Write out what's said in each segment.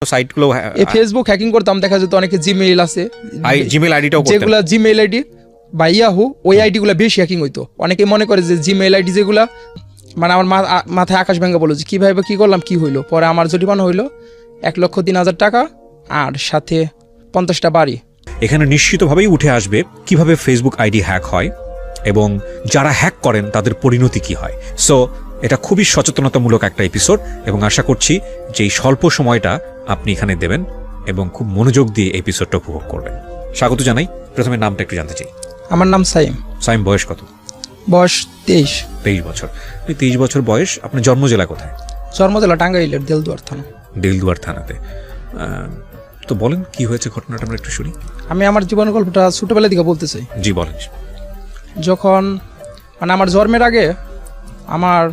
সাইটগুলো Facebook hacking করতাম, দেখা যেত অনেকে জিমেইল আছে, জিমেইল আইডিটাও যেগুলা জিমেইল আইডি বা ইয়াহু, ওই আইডিগুলো বেশি হ্যাকিং হইতো। অনেকে মনে করে যে জিমেইল আইডি যেগুলা, মানে আমার মাথায় আকাশ ভেঙে বলো যে কীভাবে কী করলাম, কী হইলো। পরে আমার জরিমানা হইলো 1,03,000 টাকা আর সাথে 50টা বাড়ি। এখানে নিশ্চিতভাবেই উঠে আসবে কিভাবে ফেসবুক আইডি হ্যাক হয় এবং যারা হ্যাক করেন তাদের পরিণতি কি হয়। সো এটা খুবই সচেতনতামূলক একটা এপিসোড এবং আশা করছি যে এই স্বল্প সময়টা আপনি এখানে দেবেন এবং খুব মনোযোগ দিয়ে এপিসোডটা উপভোগ করবেন। স্বাগত জানাই। প্রথমে নামটা একটু জানতে চাই। আমার নাম সাইম। সাইম, বয়স কত? বয়স 23। 23 বছর। 23 বছর বয়স। আপনার জন্ম জেলা কোথায়? জন্ম জেলা টাঙ্গাইলের দেলদুয়ার থানা। দেলদুয়ার থানাতে। তো বলেন কি হয়েছে, ঘটনাটা আমরা একটু শুনি। আমি আমার জীবন গল্পটা ছোটবেলা থেকে বলতে চাই। জি বলেন। যখন মানে আমার জন্মের আগে আমার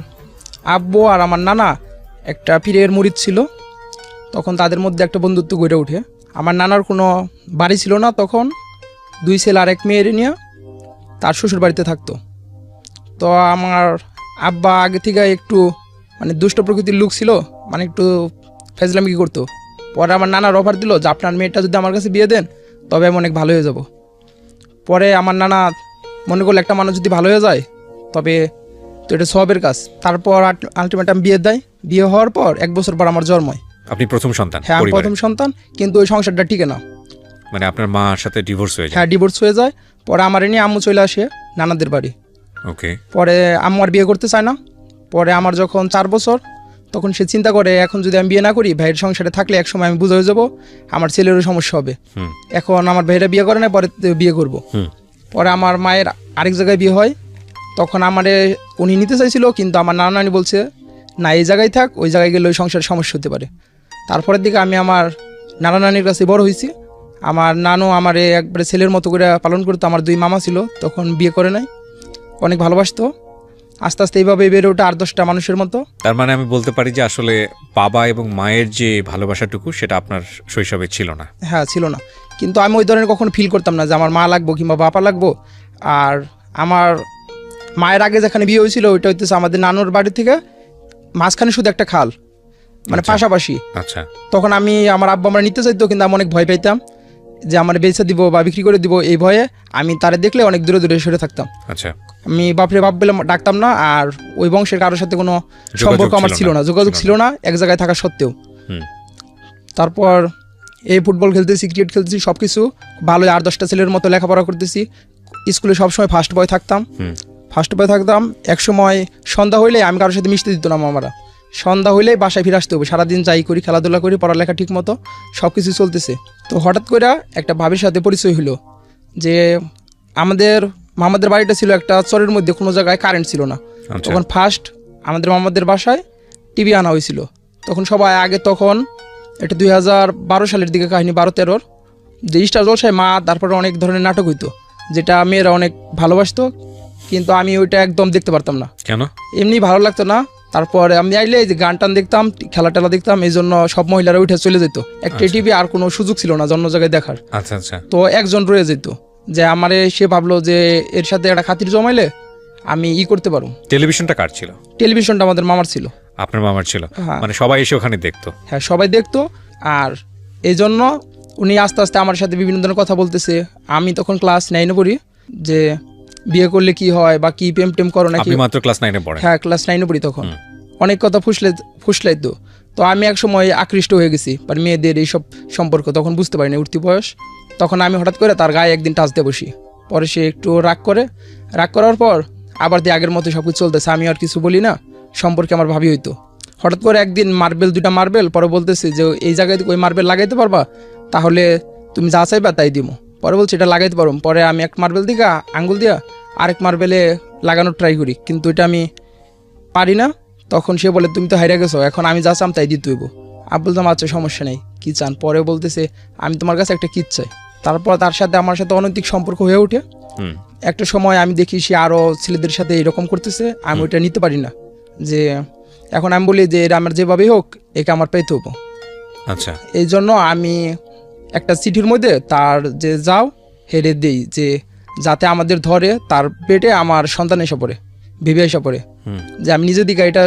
আব্বু আর আমার নানা একটা পীরের মুরিদ ছিল। তখন তাদের মধ্যে একটা বন্ধুত্ব গড়ে ওঠে। আমার নানার কোনো বাড়ি ছিল না, তখন 2 ছেলে আর 1 মেয়ের নিয়ে তার শ্বশুর বাড়িতে থাকতো। তো আমার আব্বা আগে থেকে একটু মানে দুষ্ট প্রকৃতির লোক ছিল, মানে একটু ফেজলামি করতো। পরে আমার নানার অফার দিল যে আপনার মেয়েটা যদি আমার কাছে বিয়ে দেন তবে আমি অনেক ভালো হয়ে যাব। পরে আমার নানা মনে করলো একটা মানুষ যদি ভালো হয়ে যায় তবে তো এটা সবের কাজ। তারপর আলটিমেটাম বিয়ে দেয়। বিয়ে হওয়ার পর 1 বছর পর আমার জন্ম হয়। আপনি প্রথম সন্তান? হ্যাঁ, আমি প্রথম সন্তান, কিন্তু ওই সংসারটা টিকে না। মানে আপনার মার সাথে ডিভোর্স হয়ে যায়? হ্যাঁ, ডিভোর্স হয়ে যায়। পরে আমার নিয়ে আম্মু চলে আসে নানাদের বাড়ি। ওকে। পরে আম্মু আর বিয়ে করতে চায় না। পরে আমার যখন 4 বছর, তখন সে চিন্তা করে এখন যদি আমি বিয়ে না করি, ভাইয়ের সংসারে থাকলে একসময় আমি বুঝে হয়ে যাবো, আমার ছেলেরও সমস্যা হবে। এখন আমার ভাইয়েরা বিয়ে করে না, পরে বিয়ে করব। পরে আমার মায়ের আরেক জায়গায় বিয়ে হয়। তখন আমারে উনি নিতে চাইছিল, কিন্তু আমার নানা নানি বলছে না, এই জায়গায় থাক, ওই জায়গায় গেলে ওই সংসারের সমস্যা হতে পারে। তারপরের দিকে আমি আমার নানা নানির কাছে বড় হয়েছি। আমার নানু আমারে একবারে ছেলের মতো করে পালন করতো। আমার 2 মামা ছিল, তখন বিয়ে করে নাই, অনেক ভালোবাসতো। আস্তে আস্তে এইভাবে বেড়ে ওঠে 8-10টা মানুষের মতো। তার মানে আমি বলতে পারি যে আসলে বাবা এবং মায়ের যে ভালোবাসাটুকু সেটা আপনার শৈশবে ছিল না? হ্যাঁ, ছিল না। কিন্তু আমি ওই ধরনের কখনো ফিল করতাম না যে আমার মা লাগবো কিংবা বাবা লাগবো। আর আমার মায়ের আগে যেখানে বিয়ে হয়েছিল ওইটা হইতেছে আমাদের নানুর বাড়ি থেকে মাঝখানে শুধু একটা খাল, মানে পাশাপাশি। আচ্ছা। তখন আমি আমার আব্বা আমরা নিতে চাইতো, কিন্তু আমি অনেক ভয় পাইতাম যে আমার বেচে দিব বা বিক্রি করে দিব। এই ভয়ে আমি তারে দেখলে অনেক দূরে দূরে সরে থাকতাম। আচ্ছা। আমি বাপরে বাপ বলে ডাকতাম না। আর ওই বংশের কারোর সাথে কোনো সম্পর্ক আমার ছিল না, যোগাযোগ ছিল না, এক জায়গায় থাকা সত্ত্বেও। তারপর এই ফুটবল খেলতেছি, ক্রিকেট খেলতেছি, সব কিছু ভালোই 8-10টা ছেলের মতো লেখাপড়া করতেছি। স্কুলে সবসময় ফার্স্ট বয় থাকতাম। এক সময় সন্ধ্যা হইলে আমি কারোর সাথে মিশতে দিত না মামারা। সন্ধ্যা হইলে বাসায় ফিরে আসতে হবে। সারাদিন যাই করি, খেলাধুলা করি, পড়ালেখা ঠিক মতো সব কিছু চলতেছে। তো হঠাৎ করে একটা ভাবির সাথে পরিচয় হলো যে আমাদের মামাদের বাড়িটা ছিল একটা চরের মধ্যে, কোনো জায়গায় কারেন্ট ছিল না। তখন ফার্স্ট আমাদের মামাদের বাসায় টিভি আনা হয়েছিল। তখন সবাই আগে, তখন এটা 2012 সালের দিকে কাহিনী, 12-13, যে স্টার জলসায় মা, তারপরে অনেক ধরনের নাটক হইতো যেটা মেয়েরা অনেক ভালোবাসতো, কিন্তু আমি ওইটা একদম দেখতে পারতাম না। কেন? এমনি ভালো লাগতো না। তারপরে আমি আইলে যে গান টান দেখতাম, খেলা টেলা দেখতাম, এই জন্য সব মহিলারা উঠে চলে যেত। একটা টিভি আর কোনো সুযোগ ছিল না অন্য জায়গায় দেখার। আচ্ছা আচ্ছা। তো একজন রয়ে যেত, যে আমারে সে ভাবলো যে এর সাথে একটা খাতির জমাইলে আমি করতে পারবো। টেলিভিশনটা কার ছিল? টেলিভিশনটা আমাদের মামার ছিল। আপনার মামার ছিল? মানে সবাই এসে ওখানে দেখতো? হ্যাঁ, সবাই দেখতো। আর এই জন্য উনি আস্তে আস্তে আমার সাথে বিভিন্ন ধরনের কথা বলতেছে। আমি তখন ক্লাস 9-এ পড়ি, যে বিয়ে করলে কি হয় বা কি প্রেম টেম করো নাকি। আপনি মাত্র ক্লাস 9-এ পড়েন? হ্যাঁ, ক্লাস 9-এ পড়ি। তখন অনেক কথা ফুসলাইতো। তো আমি এক সময় আকৃষ্ট হয়ে গেছি মানে মেয়েদের এইসব সম্পর্ক, তখন বুঝতে পারিনি, উঠতি বয়স। তখন আমি হঠাৎ করে তার গায়ে একদিন টাচ দিয়ে বসি। পরে সে একটু রাগ করার পর আবার দিয়ে আগের মতো সব কিছু চলতেছে। আমি আর কিছু বলি না, সম্পর্কে আমার ভাবি হইতো। হঠাৎ করে একদিন 2টা মার্বেল পরে বলতেছে যে এই জায়গায় ওই মার্বেল লাগাইতে পারবা, তাহলে তুমি যা চাইবা তাই দিব। পরে বলছি এটা লাগাইতে পারো। পরে আমি এক মার্বেল দিকে আঙ্গুল দিয়া আরেক মার্বেলে লাগানোর ট্রাই করি, কিন্তু এটা আমি পারি না। তখন সে বলে তুমি তো হারিয়ে গেছো, এখন আমি যা চাম তাই দিতে হইব। আমি বলতাম আচ্ছা সমস্যা নেই, কি চান। পরে বলতেছে আমি তোমার কাছে একটা কিট চাই। তারপর তার সাথে আমার সাথে অনৈতিক সম্পর্ক হয়ে ওঠে। একটা সময় আমি দেখি সে আরও ছেলেদের সাথে এরকম করতেছে, আমি ওইটা নিতে পারি না। যে এখন আমি বলি যে এটা আমার যেভাবেই হোক একে আমার পেতে হবো। আচ্ছা। এই জন্য আমি একটা চিঠির মধ্যে তার যে যাও হেরে দিই, যে যাতে আমাদের ধরে তার পেটে আমার সন্তান এসে পড়ে, ভেবে এসে পড়ে, যে আমি নিজের দিকে এটা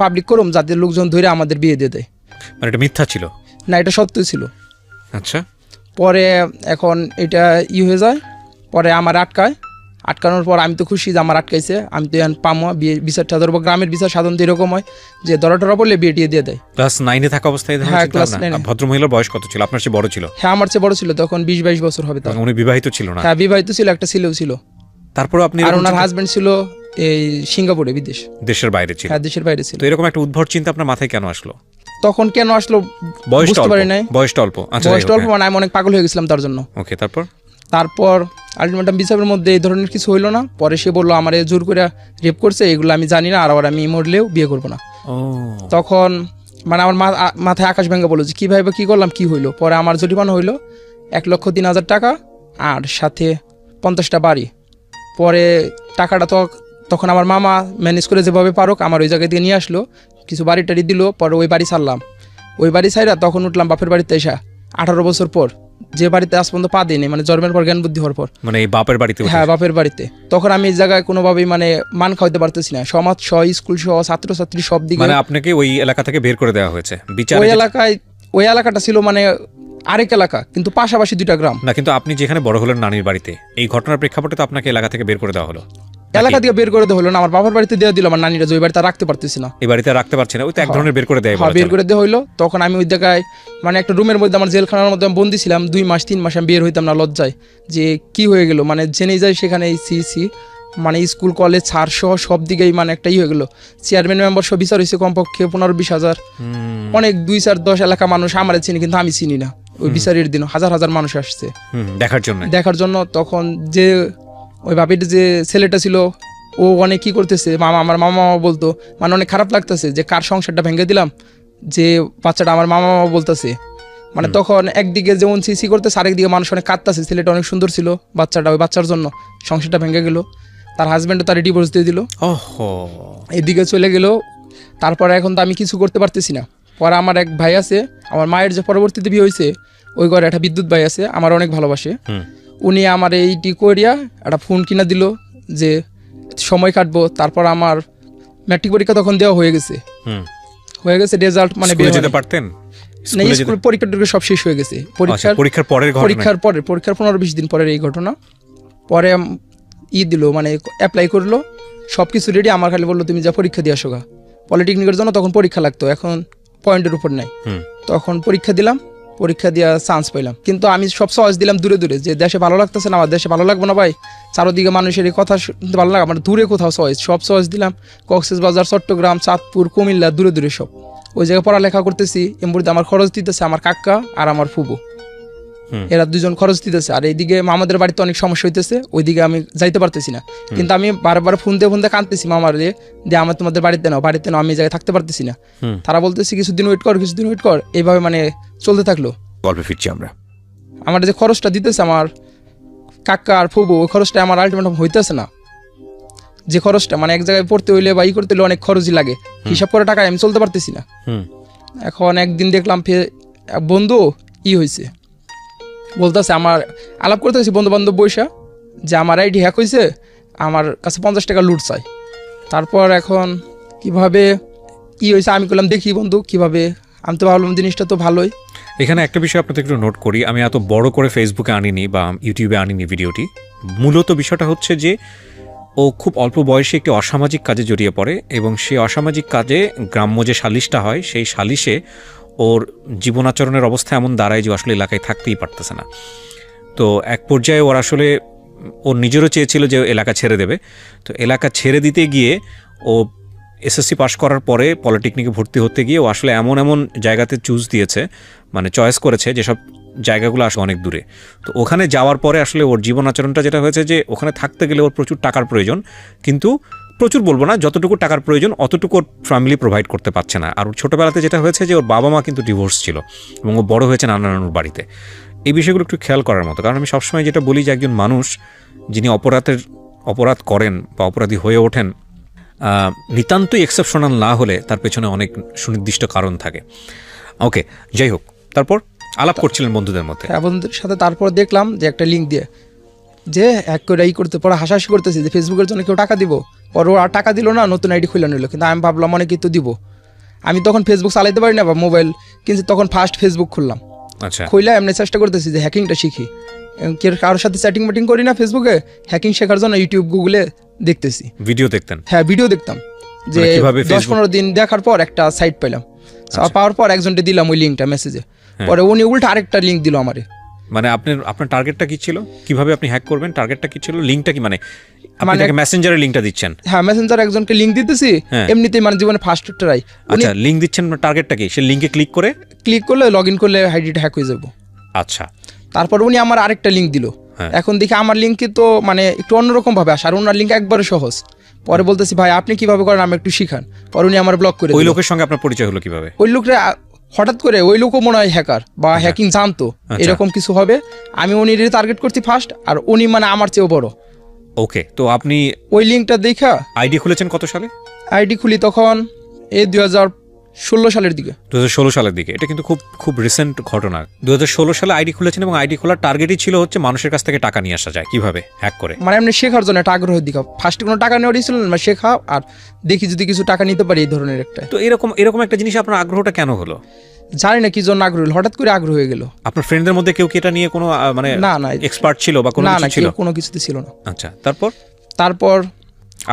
পাবলিক করুম যাতে লোকজন ধরে আমাদের বিয়ে দিয়ে দেয়। মানে এটা মিথ্যা ছিল? না, এটা সত্য ছিল। আচ্ছা, পরে এখন এটা হয়ে যায়, পরে আমার আটকানোর পর আমি তো খুশি যে আমার আটকাইছে, আমি তো এখন পামো বিয়ে বিচারটা ধরবো। গ্রামের বিচার সাধারণত এরকম হয় যে ধরা টরা পড়লে বিয়ে টিয়ে দিয়ে দেয়। ক্লাস 9-এ থাকা অবস্থায় হ্যাঁ, ক্লাস 9-এ। ভদ্রমহিলার বয়স কত ছিল? আপনার চেয়ে বড় ছিল? হ্যাঁ, আমার চেয়ে বড় ছিল, তখন 20-22 বছর হবে। তখন উনি বিবাহিত ছিল না? হ্যাঁ, বিবাহিত ছিল, একটা ছেলেও ছিল। তারপর আপনি আর ওনার হাজবেন্ড ছিল এই সিঙ্গাপুরে, দেশের বাইরে ছিল? হ্যাঁ, দেশের বাইরে ছিল। তো এরকম একটা উদ্ভট চিন্তা আপনার মাথায় কেন আসলো? তখন কেন আসলো বুঝতে পারি নাই। বয়সটা অল্প। আচ্ছা, বয়সটা অল্প, মানে আমি অনেক পাগল হয়ে গেছিলাম তার জন্য। ওকে, তারপর আলটিমেটাম বিচারের মধ্যে এই ধরনের কিছু হইলো না। পরে সে বললো আমার জোর করে রেপ করছে, এগুলো আমি জানি না, আর আমি মরলেও বিয়ে করবো না। তখন মানে আমার মাথায় আকাশ ভেঙে বললো যে কীভাবে কী করলাম, কি হইলো। পরে আমার জরিমানা হইলো 1,03,000 টাকা আর সাথে 50টা বাড়ি। পরে টাকাটা তো তখন আমার মামা ম্যানেজ করে যেভাবে পারুক আমার ওই জায়গা থেকে নিয়ে আসলো, কিছু বাড়ি টাড়ি দিল। পরে ওই বাড়ি ছাড়লাম, ওই বাড়ি ছাইরা তখন উঠলাম বাপের বাড়িতে এসা 18 বছর পর, যে বাড়িতে আজ পর্যন্ত পা দিইনি, মানে জন্মের পর জ্ঞান বুদ্ধি হওয়ার পর। মানে এই বাপের বাড়িতে? হ্যাঁ, বাপের বাড়িতে। তখন আমি এই জায়গায় কোনোভাবেই মানে মান খাওয়াতে পারতেছি না, সমাজ সহ স্কুল সহ ছাত্রছাত্রী সব দিকে। মানে আপনাকে ওই এলাকা থেকে বের করে দেওয়া হয়েছে? ওই এলাকাটা ছিল মানে আরেক এলাকা, কিন্তু পাশাপাশি 2টা গ্রাম না। কিন্তু আপনি যেখানে বড় হলেন নানির বাড়িতে, এই ঘটনার প্রেক্ষাপটে তো আপনাকে এলাকা থেকে বের করে দেওয়া হলো? এলাকা থেকে বের করে দেওয়া হলো না, আমার বাবার বাড়িতে দেওয়া দিল। আমার নানিরা যে ওই বাড়িতে রাখতে পারতেছি না, এই বাড়িতে রাখতে পারছি না, ওই তো এক ধরনের বের করে দেয়। হ্যাঁ, বের করে দেওয়া হইলো। তখন আমি ওই জায়গায় মানে একটা রুমের মধ্যে, আমার জেলখানার মধ্যে আমি বন্দি ছিলাম 2 মাস 3 মাস। আমি বের হইতাম না লজ্জায়, যে কি হয়ে গেল, মানে জেনে যাই সেখানে সিসি মানে স্কুল কলেজ ছাড় সহ সব দিকেই মানে একটা হয়ে গেলো। চেয়ারম্যান মেম্বার সব বিচার হয়েছে কমপক্ষে 15-20 হাজার। অনেক 2-4-10 এলাকা মানুষ আমার চিনি, কিন্তু আমি চিনি না। ওই বিচারের দিন হাজার হাজার মানুষ আসছে দেখার জন্য। তখন যে ওই বাপির যে ছেলেটা ছিল, ও অনেক কি করতেছে, আমার মামা বলতো, মানে অনেক খারাপ লাগতেছে যে কার সংসারটা ভেঙে দিলাম, যে বাচ্চাটা আমার মামা বলতেছে। মানে তখন একদিকে যেমন সিসি করতেছে, আরেকদিকে মানুষ অনেক কাঁদতেছে। ছেলেটা অনেক সুন্দর ছিল, বাচ্চাটা, ওই বাচ্চার জন্য সংসারটা ভেঙে গেল। তার হাজব্যান্ডও তার ডিভোর্স দিয়ে দিল, এদিকে চলে গেল। তারপরে এখন তো আমি কিছু করতে পারতেছি না। পরে আমার এক ভাই আছে, আমার মায়ের যে পরবর্তীতে বিয়ে হয়েছে, ওই ঘরে একটা বিদ্যুৎ ভাই আছে, আমার অনেক ভালোবাসে। উনি আমার এইটি করিয়া একটা ফোন কিনা দিল যে সময় কাটবো। তারপর আমার ম্যাট্রিক পরীক্ষা তখন দেওয়া হয়ে গেছে, রেজাল্ট মানে যেতে পারতেন না, স্কুল পরীক্ষা সব শেষ হয়ে গেছে। পরীক্ষার 15-20 দিন পরের এই ঘটনা। পরে দিল, মানে অ্যাপ্লাই করলো, সব কিছু রেডি। আমার খালি বললো তুমি যা পরীক্ষা দিয়ে আসো গা। পলিটেকনিকের জন্য তখন পরীক্ষা লাগতো, এখন পয়েন্টের উপর নাই। তখন পরীক্ষা দিলাম, পরীক্ষা দিয়ে চান্স পাইলাম। কিন্তু আমি সব সহজ দিলাম দূরে দূরে, যে দেশে ভালো লাগতেছে না, আমার দেশে ভালো লাগবে না ভাই, চারদিকে মানুষের এই কথা শুনতে ভালো লাগে, আমার দূরে কোথাও সব সহজ দিলাম। কক্সবাজার, চট্টগ্রাম, চাঁদপুর, কুমিল্লা, দূরে দূরে সব ওই জায়গায় পড়ালেখা করতেছি। এমনিতে আমার খরচ দিতেছে আমার কাকা আর আমার ফুবু, এরা 2জন খরচ দিতেছে। আর এইদিকে মামাদের বাড়িতে অনেক সমস্যা হইতেছে, ওইদিকে আমি যাইতে পারতেছি না। কিন্তু আমি বারবার ফোন দিয়ে কাঁদতেছি মামার দিয়ে আমার তোমাদের বাড়িতে নাও, আমি এই জায়গায় থাকতে পারতেছি না। তারা বলতেছি কিছুদিন ওয়েট কর, এইভাবে মানে চলতে থাকলো। গল্পে ফিরছি আমরা। আমার যে খরচটা দিতেছে আমার কাকা আর ফুবু, ওই খরচটা আমার আলটিমেটাম হইতেছে না। যে খরচটা মানে এক জায়গায় পড়তে হইলে বা করতে হইলে অনেক খরচই লাগে, হিসাব করে টাকায় আমি চলতে পারতেছি না। এখন একদিন দেখলাম বন্ধু হয়েছে, বলতেছে, আমার আলাপ করতেছি বন্ধু বান্ধব বৈশা, যে আমার আইডি হ্যাক হয়েছে, আমার কাছে 50 টাকা লুট চাই। তারপর এখন কিভাবে হয়েছে আমি বললাম দেখি বন্ধু কিভাবে। আমি তো ভাবলাম জিনিসটা তো ভালোই। এখানে একটা বিষয় আপনাদের একটু নোট করি, আমি এত বড় করে ফেসবুকে আনিনি বা ইউটিউবে আনিনি ভিডিওটি। মূলত বিষয়টা হচ্ছে যে ও খুব অল্প বয়সে একটি অসামাজিক কাজে জড়িয়ে পড়ে, এবং সেই অসামাজিক কাজে গ্রাম্য যে সালিশটা হয়, সেই সালিশে ওর জীবনাচরণের অবস্থা এমন দাঁড়ায় যে আসলে এলাকায় থাকতেই পারতেছে না। তো এক পর্যায়ে ওর আসলে ওর নিজেরও চেয়েছিল যে এলাকা ছেড়ে দেবে। তো এলাকা ছেড়ে দিতে গিয়ে ও এসএসসি পাশ করার পরে পলিটেকনিকে ভর্তি হতে গিয়ে ও আসলে এমন জায়গাতে মানে চয়েস করেছে যেসব জায়গাগুলো আসলে অনেক দূরে। তো ওখানে যাওয়ার পরে আসলে ওর জীবন আচরণটা যেটা হয়েছে যে ওখানে থাকতে গেলে ওর প্রচুর টাকার প্রয়োজন, কিন্তু প্রচুর বলবো না, যতটুকু টাকার প্রয়োজন অতটুকু ওর ফ্যামিলি প্রোভাইড করতে পারছে না। আর ওর ছোটোবেলাতে যেটা হয়েছে যে ওর বাবা মা কিন্তু ডিভোর্স ছিল, এবং ও বড় হয়েছে নানুর বাড়িতে। এই বিষয়গুলো একটু খেয়াল করার মতো, কারণ আমি সবসময় যেটা বলি যে একজন মানুষ যিনি অপরাধ করেন বা অপরাধী হয়ে ওঠেন, নিতান্তই এক্সেপশনাল না হলে তার পেছনে অনেক সুনির্দিষ্ট কারণ থাকে। ওকে, যাই হোক, তারপর আলাপ করছিলেন বন্ধুদের মধ্যে? হ্যাঁ, বন্ধুদের সাথে। তারপর দেখলাম যে একটা লিঙ্ক দিয়ে যে এক করে করতে পরে হাসাহাসি করতেছি যে ফেসবুকের জন্য কেউ টাকা দিব। পরে ও আর টাকা দিল না, নতুন আইডি খুলে নিল। কিন্তু আমি ভাবলাম অনেকেই তো দিব। আমি তখন ফেসবুক চালাইতে পারি না বা মোবাইল, কিন্তু তখন ফার্স্ট ফেসবুক খুললাম। আচ্ছা, খুললে এমনি চেষ্টা করতেছি যে হ্যাকিংটা শিখি। কারোর সাথে চ্যাটিং ম্যাটিং করি না ফেসবুকে, হ্যাকিং শেখার জন্য ইউটিউব গুগলে দেখতেছি। ভিডিও দেখতেন? হ্যাঁ, ভিডিও দেখতাম। যে মানে কিভাবে 10-15 দিন দেখার পর একটা সাইট পেলাম। পাওয়ার পর একজনকে দিলাম ওই লিঙ্কটা মেসেজে, পরে উনি উল্টা আরেকটা লিঙ্ক দিল আমারে। মানে আপনার টার্গেটটা কি ছিল? কিভাবে আপনি হ্যাক করবেন? টার্গেটটা কি ছিল? লিঙ্কটা কি মানে আপনি মানে তাকে মেসেঞ্জারে লিঙ্কটা দিচ্ছেন? হ্যাঁ, মেসেঞ্জার একজনকে লিঙ্ক দিতেছি, হ্যাঁ। এমনিতেই মানে জীবনে ফার্স্ট ট্রাই। আচ্ছা, লিঙ্ক দিচ্ছেন, টার্গেটটা কি? সে লিঙ্কে ক্লিক করে ক্লিক করলে লগ ইন করলে আইডিটা হ্যাক হয়ে যাবো। আচ্ছা, তারপর উনি আমার আরেকটা লিঙ্ক দিল। হ্যাঁ। এখন দেখি আমার লিঙ্কে তো মানে একটু অন্যরকম ভাবে আসে, আর ওনার লিঙ্ক একবারে সহজ। পরে বলতেছি ভাই আপনি কিভাবে করেন, আমি একটু শিখান। পরে উনি আমার ব্লক করে ওই দিল। লোকের সঙ্গে আপনার পরিচয় হলো কিভাবে? ওই লোকরা হঠাৎ করে, ওই লোকও মনে হয় হ্যাকার বা হ্যাকিং জানতো এরকম কিছু হবে। আমি উনি টার্গেট করছি ফার্স্ট, আর উনি মানে আমার চেয়েও বড়। ওকে, তো আপনি ওই লিঙ্কটা দেখা আইডি খুলেছেন কত সালে? আইডি খুলি তখন এই 2016 সালের দিকে। 2016 সালের দিকে। এটা কিন্তু খুব খুব রিসেন্ট ঘটনা। 2016 সালে আইডি খুলেছেন এবং আইডি খোলার টার্গেটই ছিল হচ্ছে মানুষের কাছ থেকে টাকা নিয়ে আসা যায় কিভাবে হ্যাক করে। মানে এমনি শেখার জন্য একটা আগ্রহের দিকে, ফার্স্টে কোনো টাকা নেওয়ারই ছিল না, শেখা আর দেখি যদি কিছু টাকা নিতে পারি এই ধরনের একটা। তো এরকম একটা জিনিস আপনার আগ্রহটা কেন হলো? জানি না কি জন্য আগ্রহ হলো, হঠাৎ করে আগ্রহ হয়ে গেল। আপনার ফ্রেন্ডদের মধ্যে কেউ কি এটা নিয়ে কোনো মানে না এক্সপার্ট ছিল বা কোনো না কিছু না, ছিল? কোনো কিছুতে ছিল না। আচ্ছা, তারপর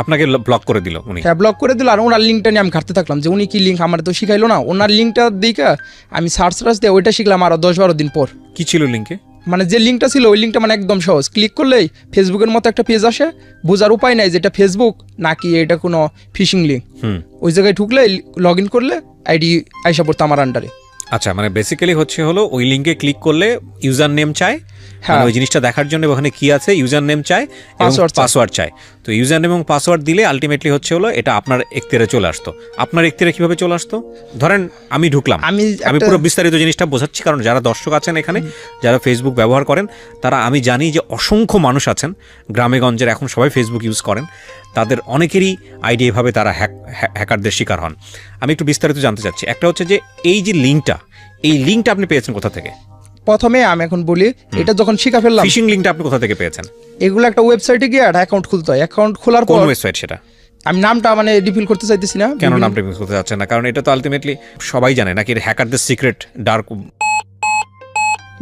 আপনাকে ব্লক করে দিল উনি? হ্যাঁ, ব্লক করে দিল। আর ওনার লিঙ্কটা নিয়ে আমি ঘাটতে থাকলাম যে উনি কি লিঙ্ক, আমার তো শিখাইলো না। ওনার লিঙ্কটা দেখে আমি সার্চ দিয়ে ওইটা শিখলাম আরো 10-12 দিন পর। কি ছিল লিঙ্কে? মানে যে লিঙ্কটা ছিল ওই লিঙ্কটা মানে একদম সহজ, ক্লিক করলেই ফেসবুকের মতো একটা পেজ আসে, বোঝার উপায় নাই যে এটা ফেসবুক নাকি এটা কোনো ফিশিং লিঙ্ক। ওই জায়গায় ঢুকলে লগ ইন করলে আইডি আইসা পড়তো আমার আন্ডারে। আচ্ছা, মানে বেসিক্যালি হলো ওই লিঙ্কে ক্লিক করলে ইউজার নেম চায়, মানে ওই জিনিসটা দেখার জন্য ওখানে কি আছে ইউজার নেম চায় এবং পাসওয়ার্ড চায়। তো ইউজার নেম এবং পাসওয়ার্ড দিলে আলটিমেটলি হলো এটা আপনার এখতিয়ারে চলে আসতো। আপনার এখতিয়ারে কিভাবে চলে আসতো? ধরেন আমি ঢুকলাম, আমি পুরো বিস্তারিত জিনিসটা বোঝাচ্ছি কারণ যারা দর্শক আছেন এখানে, যারা ফেসবুক ব্যবহার করেন, তারা আমি জানি যে অসংখ্য মানুষ আছেন গ্রামে গঞ্জের, এখন সবাই ফেসবুক ইউজ করেন, তাদের অনেকেরই আইডি এভাবে তারা হ্যাকারদের শিকার হন। আমি একটু বিস্তারিত জানতে চাচ্ছি। একটা হচ্ছে যে এই যে লিঙ্কটা আপনি পেয়েছেন কোথা থেকে? প্রথমে আমি এখন বলি, এটা যখন শিখা ফেললাম, ফিশিং লিঙ্কটা আপনি কোথা থেকে পেয়েছেন? এগুলো একটা ওয়েবসাইটে গিয়ে একটা অ্যাকাউন্ট খুলতে হয়। অ্যাকাউন্ট খোলার পর কোন ওয়েবসাইট সেটা? আমি নামটা মানে রিভিল করতে চাইতেছি না। কেন নামটা রিভিল করতে চাচ্ছেন না? কারণ এটা তো আলটিমেটলি সবাই জানে নাকি হ্যাকারদের সিক্রেট ডার্ক।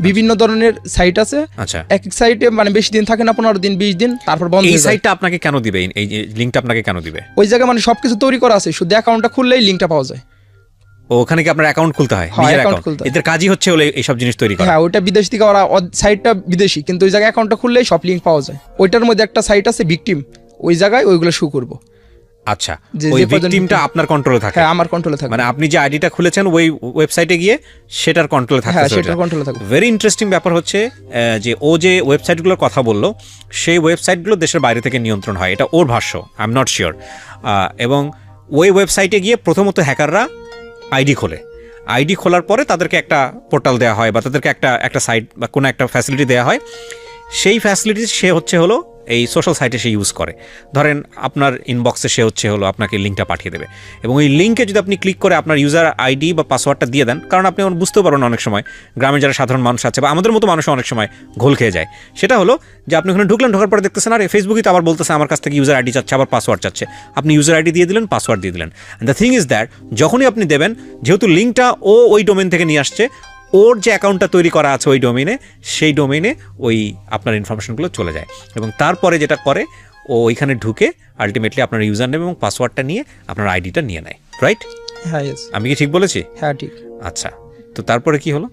বিভিন্ন ধরনের সাইট আছে। আচ্ছা, এক এক সাইটে মানে বেশি দিন থাকে না, 15 দিন 20 দিন, তারপর বন্ধ হয়ে যায়। এই সাইটটা আপনাকে কেন দিবে? এই লিঙ্কটা আপনাকে কেন দিবে? ওই জায়গায় মানে সবকিছু তৈরি করা আছে, শুধু অ্যাকাউন্টটা খুললেই লিঙ্কটা পাওয়া যায়। ওখানে কি আপনার অ্যাকাউন্ট খুলতে হয়? নিজের অ্যাকাউন্ট? এদের কাজই হচ্ছে এইসব জিনিস তৈরি করা। হ্যাঁ, ওইটা বিদেশ থেকে ওরা, সাইটটা বিদেশি, কিন্তু ওই জায়গায় অ্যাকাউন্টটা খুললেই সব লিঙ্ক পাওয়া যায়। ওইটার মধ্যে একটা সাইট আছে ভিকটিম, ওই জায়গায় ওইগুলো শো করব। আচ্ছা, ওই ভিকটিমটা আপনার কন্ট্রোলে থাকে? হ্যাঁ, আমার কন্ট্রোলে থাকে। মানে আপনি যে আইডিটা খুলেছেন ওই ওয়েবসাইটে গিয়ে সেটার কন্ট্রোলে থাকে? হ্যাঁ, সেটার কন্ট্রোলে থাকে। ভেরি ইন্টারেস্টিং ব্যাপার হচ্ছে যে ও যে ওয়েবসাইটগুলোর কথা বললো, সেই ওয়েবসাইটগুলো দেশের বাইরে থেকে নিয়ন্ত্রণ হয়, এটা ওর ভাষ্য, আই এম নট শিওর। এবং ওই ওয়েবসাইটে গিয়ে প্রথমত হ্যাকাররা আইডি খোলে। আইডি খোলার পরে তাদেরকে একটা পোর্টাল দেওয়া হয় বা তাদেরকে একটা সাইট বা কোনো একটা ফ্যাসিলিটি দেওয়া হয়। সেই ফ্যাসিলিটি সে হলো এই সোশ্যাল সাইটে সে ইউজ করে। ধরেন আপনার ইনবক্সে সে আপনাকে লিঙ্কটা পাঠিয়ে দেবে এবং ওই লিঙ্কে যদি আপনি ক্লিক করে আপনার ইউজার আইডি বা পাসওয়ার্ডটা দিয়ে দেন, কারণ আপনি বুঝতেও পারবেন অনেক সময় গ্রামের যারা সাধারণ মানুষ আছে বা আমাদের মতো মানুষ অনেক সময় ঘোল খেয়ে যায়, সেটা হলো যে আপনি ওখানে ঢোকার পরে দেখতেছেন আর ফেসবুকই তো আবার বলতেছে আমার কাছ থেকে ইউজার আইডি চাচ্ছে, আবার পাসওয়ার্ড চাচ্ছে। আপনি ইউজার আইডি দিয়ে দিলেন, পাসওয়ার্ড দিয়ে দিলেন। দ্য থিং ইজ দ্যাট যখনই আপনি দেবেন, যেহেতু লিঙ্কটা ওই ডোমেন থেকে নিয়ে আসছে, ওর যে অ্যাকাউন্টটা তৈরি করা আছে ওই ডোমেইনে, সেই ডোমেইনে ওই আপনার ইনফরমেশনগুলো চলে যায় এবং তারপরে যেটা করে ও ওইখানে ঢুকে আলটিমেটলি আপনার ইউজার নেম এবং পাসওয়ার্ডটা নিয়ে আপনার আইডিটা নিয়ে নেয়, রাইট? হ্যাঁ, আমি কি ঠিক বলেছি? হ্যাঁ, ঠিক। আচ্ছা, তো তারপরে কি হলো?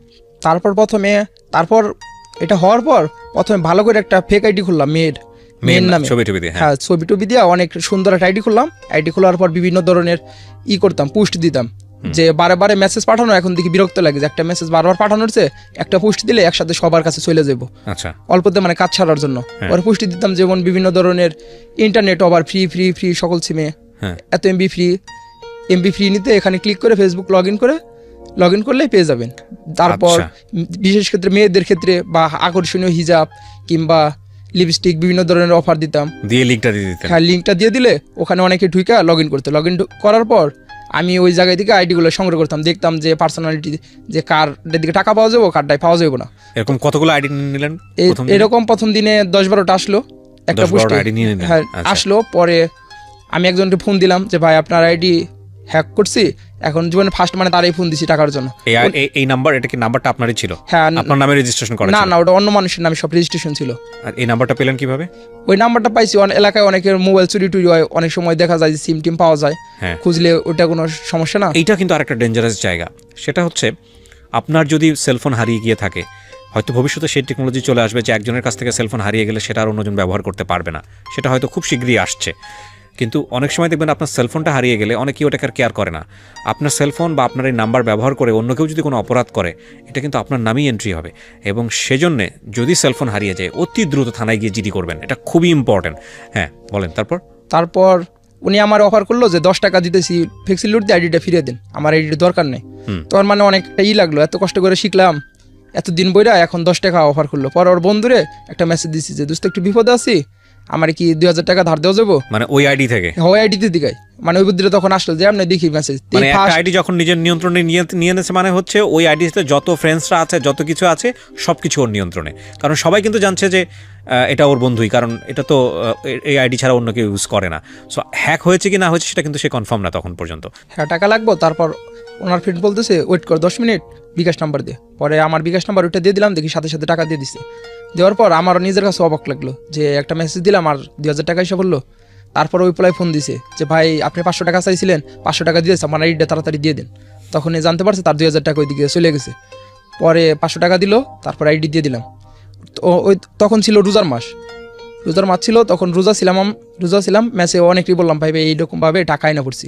তারপর এটা হওয়ার পর প্রথমে ভালো করে একটা ফেক আইডি খুললাম, মেয়ের নামে, ছবি টবি দিয়ে। হ্যাঁ, ছবি টবি দিয়ে অনেক সুন্দর একটা আইডি খুললাম। আইডি খোলার পর বিভিন্ন ধরনের করতাম, পোস্ট দিতাম, যে বারে মেসেজ পাঠানো এখন দেখি বিরক্ত লাগে, যে একটা মেসেজ বারবার পাঠানোর চেয়ে একটা পোস্ট দিলে একসাথে সবার কাছে চলে যাবো। আচ্ছা, অল্পতে মানে কাজ ছাড়ার জন্য পরে পোস্ট দিতাম, যেমন বিভিন্ন ধরনের ইন্টারনেট ওভার ফ্রি সকল সিমে এত এমবি ফ্রি নিতে এখানে ক্লিক করে ফেসবুক লগ ইন করলেই পেয়ে যাবেন। তারপর বিশেষ ক্ষেত্রে মেয়েদের ক্ষেত্রে বা আকর্ষণীয় হিজাব কিংবা লিপস্টিক বিভিন্ন ধরনের অফার দিতাম, দিয়ে লিঙ্কটা দিয়ে দিতাম। হ্যাঁ, লিঙ্কটা দিয়ে দিলে ওখানে অনেকে ঢুকে লগ ইন করতে। লগ ইন করার পর আমি ওই জায়গায় থেকে আইডিগুলো সংগ্রহ করতাম, দেখতাম যে পার্সোনালিটি, যে কার দিকে টাকা পাওয়া যাবে কারটাই পাওয়া যাবে না। এরকম কতগুলো আইডি নিলেন? এরকম প্রথম দিনে 10-12টা আসলো, একটা পোস্টে। হ্যাঁ, আসলো। পরে আমি একজনকে ফোন দিলাম যে ভাই আপনার আইডি হ্যাক করছি, এখন জীবনে ফার্স্ট মানে তারই ফোন দিছি টাকার জন্য। এই নাম্বার, এটা কি নাম্বারটা আপনারই ছিল? হ্যাঁ, আপনার নামে রেজিস্ট্রেশন করা না ছিল? না, ওটা অন্য মানুষের নামে সব রেজিস্ট্রেশন ছিল। আর এই নাম্বারটা পেলেন কিভাবে? ওই নাম্বারটা পাইছি এলাকায় অনেকের মোবাইল চুরি টুরি হয়, অনেক সময় দেখা যায় যে সিম টিম পাওয়া যায়, হ্যাঁ, খুঁজলে ওটা কোনো সমস্যা না। এইটা কিন্তু আরেকটা ডেঞ্জারাস জায়গা। সেটা হচ্ছে আপনার যদি সেলফোন হারিয়ে গিয়ে থাকে, হয়তো ভবিষ্যতে সেই টেকনোলজি চলে আসবে যে একজনের কাছ থেকে সেলফোন হারিয়ে গেলে সেটা আর অন্যজন ব্যবহার করতে পারবে না, সেটা হয়তো খুব শীঘ্রই আসছে। কিন্তু অনেক সময় দেখবেন আপনার সেলফোনটা হারিয়ে গেলে অনেকেই ওটাকে আর কেয়ার করে না। আপনার সেলফোন বা আপনার এই নাম্বার ব্যবহার করে অন্য কেউ যদি কোনো অপরাধ করে, এটা কিন্তু আপনার নামেই এন্ট্রি হবে। এবং সেজন্যে যদি সেলফোন হারিয়ে যায় অতি দ্রুত থানায় গিয়ে জিডি করবেন, এটা খুবই ইম্পর্টেন্ট। হ্যাঁ বলেন, তারপর উনি আমার অফার করলো যে 10 টাকা দিতেছি, ফ্লেক্সিলোড দিয়ে আইডিটা ফিরিয়ে দেন, আমার আইডির দরকার নেই। তখন মানে অনেকটা লাগলো, এত কষ্ট করে শিখলাম এতদিন বইরা, এখন 10 টাকা অফার করলো। পর ওর বন্ধুরে একটা মেসেজ দিচ্ছি যে দোস্ত একটু বিপদে আছি, আমার কি 2000 টাকা ধার দেওয়া যাবো? মানে ওই আইডি থেকে? ওই আইডিতে দিকাই, মানে ওই বুদ্ধিটা তখন আসলো যে আপনি দেখি মেসেজ, মানে একটা আইডি যখন নিজের নিয়ন্ত্রণে নিয়ে নিয়েছে, মানে হচ্ছে ওই আইডিতে যত ফ্রেন্ডসরা আছে, যত কিছু আছে, সব কিছু ওর নিয়ন্ত্রণে। কারণ সবাই কিন্তু জানছে যে এটা ওর বন্ধুই, কারণ এটা তো এই আইডি ছাড়া অন্য কেউ ইউজ করে না। সো হ্যাক হয়েছে কি না হয়েছে সেটা কিন্তু সে কনফার্ম না তখন পর্যন্ত। হ্যাঁ, টাকা লাগবো। তারপর ওনার ফ্রেন্ড বলতেছে ওয়েট কর 10 মিনিট, বিকাশ নাম্বার দিয়ে। পরে আমার বিকাশ নাম্বার ওইটা দিয়ে দিলাম, দেখি সাথে সাথে টাকা দিয়ে দিছে। দেওয়ার পর আমার নিজের কাছে অবাক লাগলো যে একটা মেসেজ দিলাম আর 2000 টাকা এসে বললো। তারপর ওই পোলায় ফোন দিছে যে ভাই আপনি 500 টাকা চাইছিলেন, 500 টাকা দিয়েছে, আমার আইডিটা তাড়াতাড়ি দিয়ে দিন। তখন জানতে পারছে তার 2000 টাকা ওই দিকে চলে গেছে। পরে 500 টাকা দিল, তারপর আইডি দিয়ে দিলাম। তো ওই তখন ছিল রোজার মাস ছিল, তখন রোজা ছিলাম। ম্যাচে অনেকেই বললাম ভাই এইরকমভাবে টাকা আইনা পড়ছি।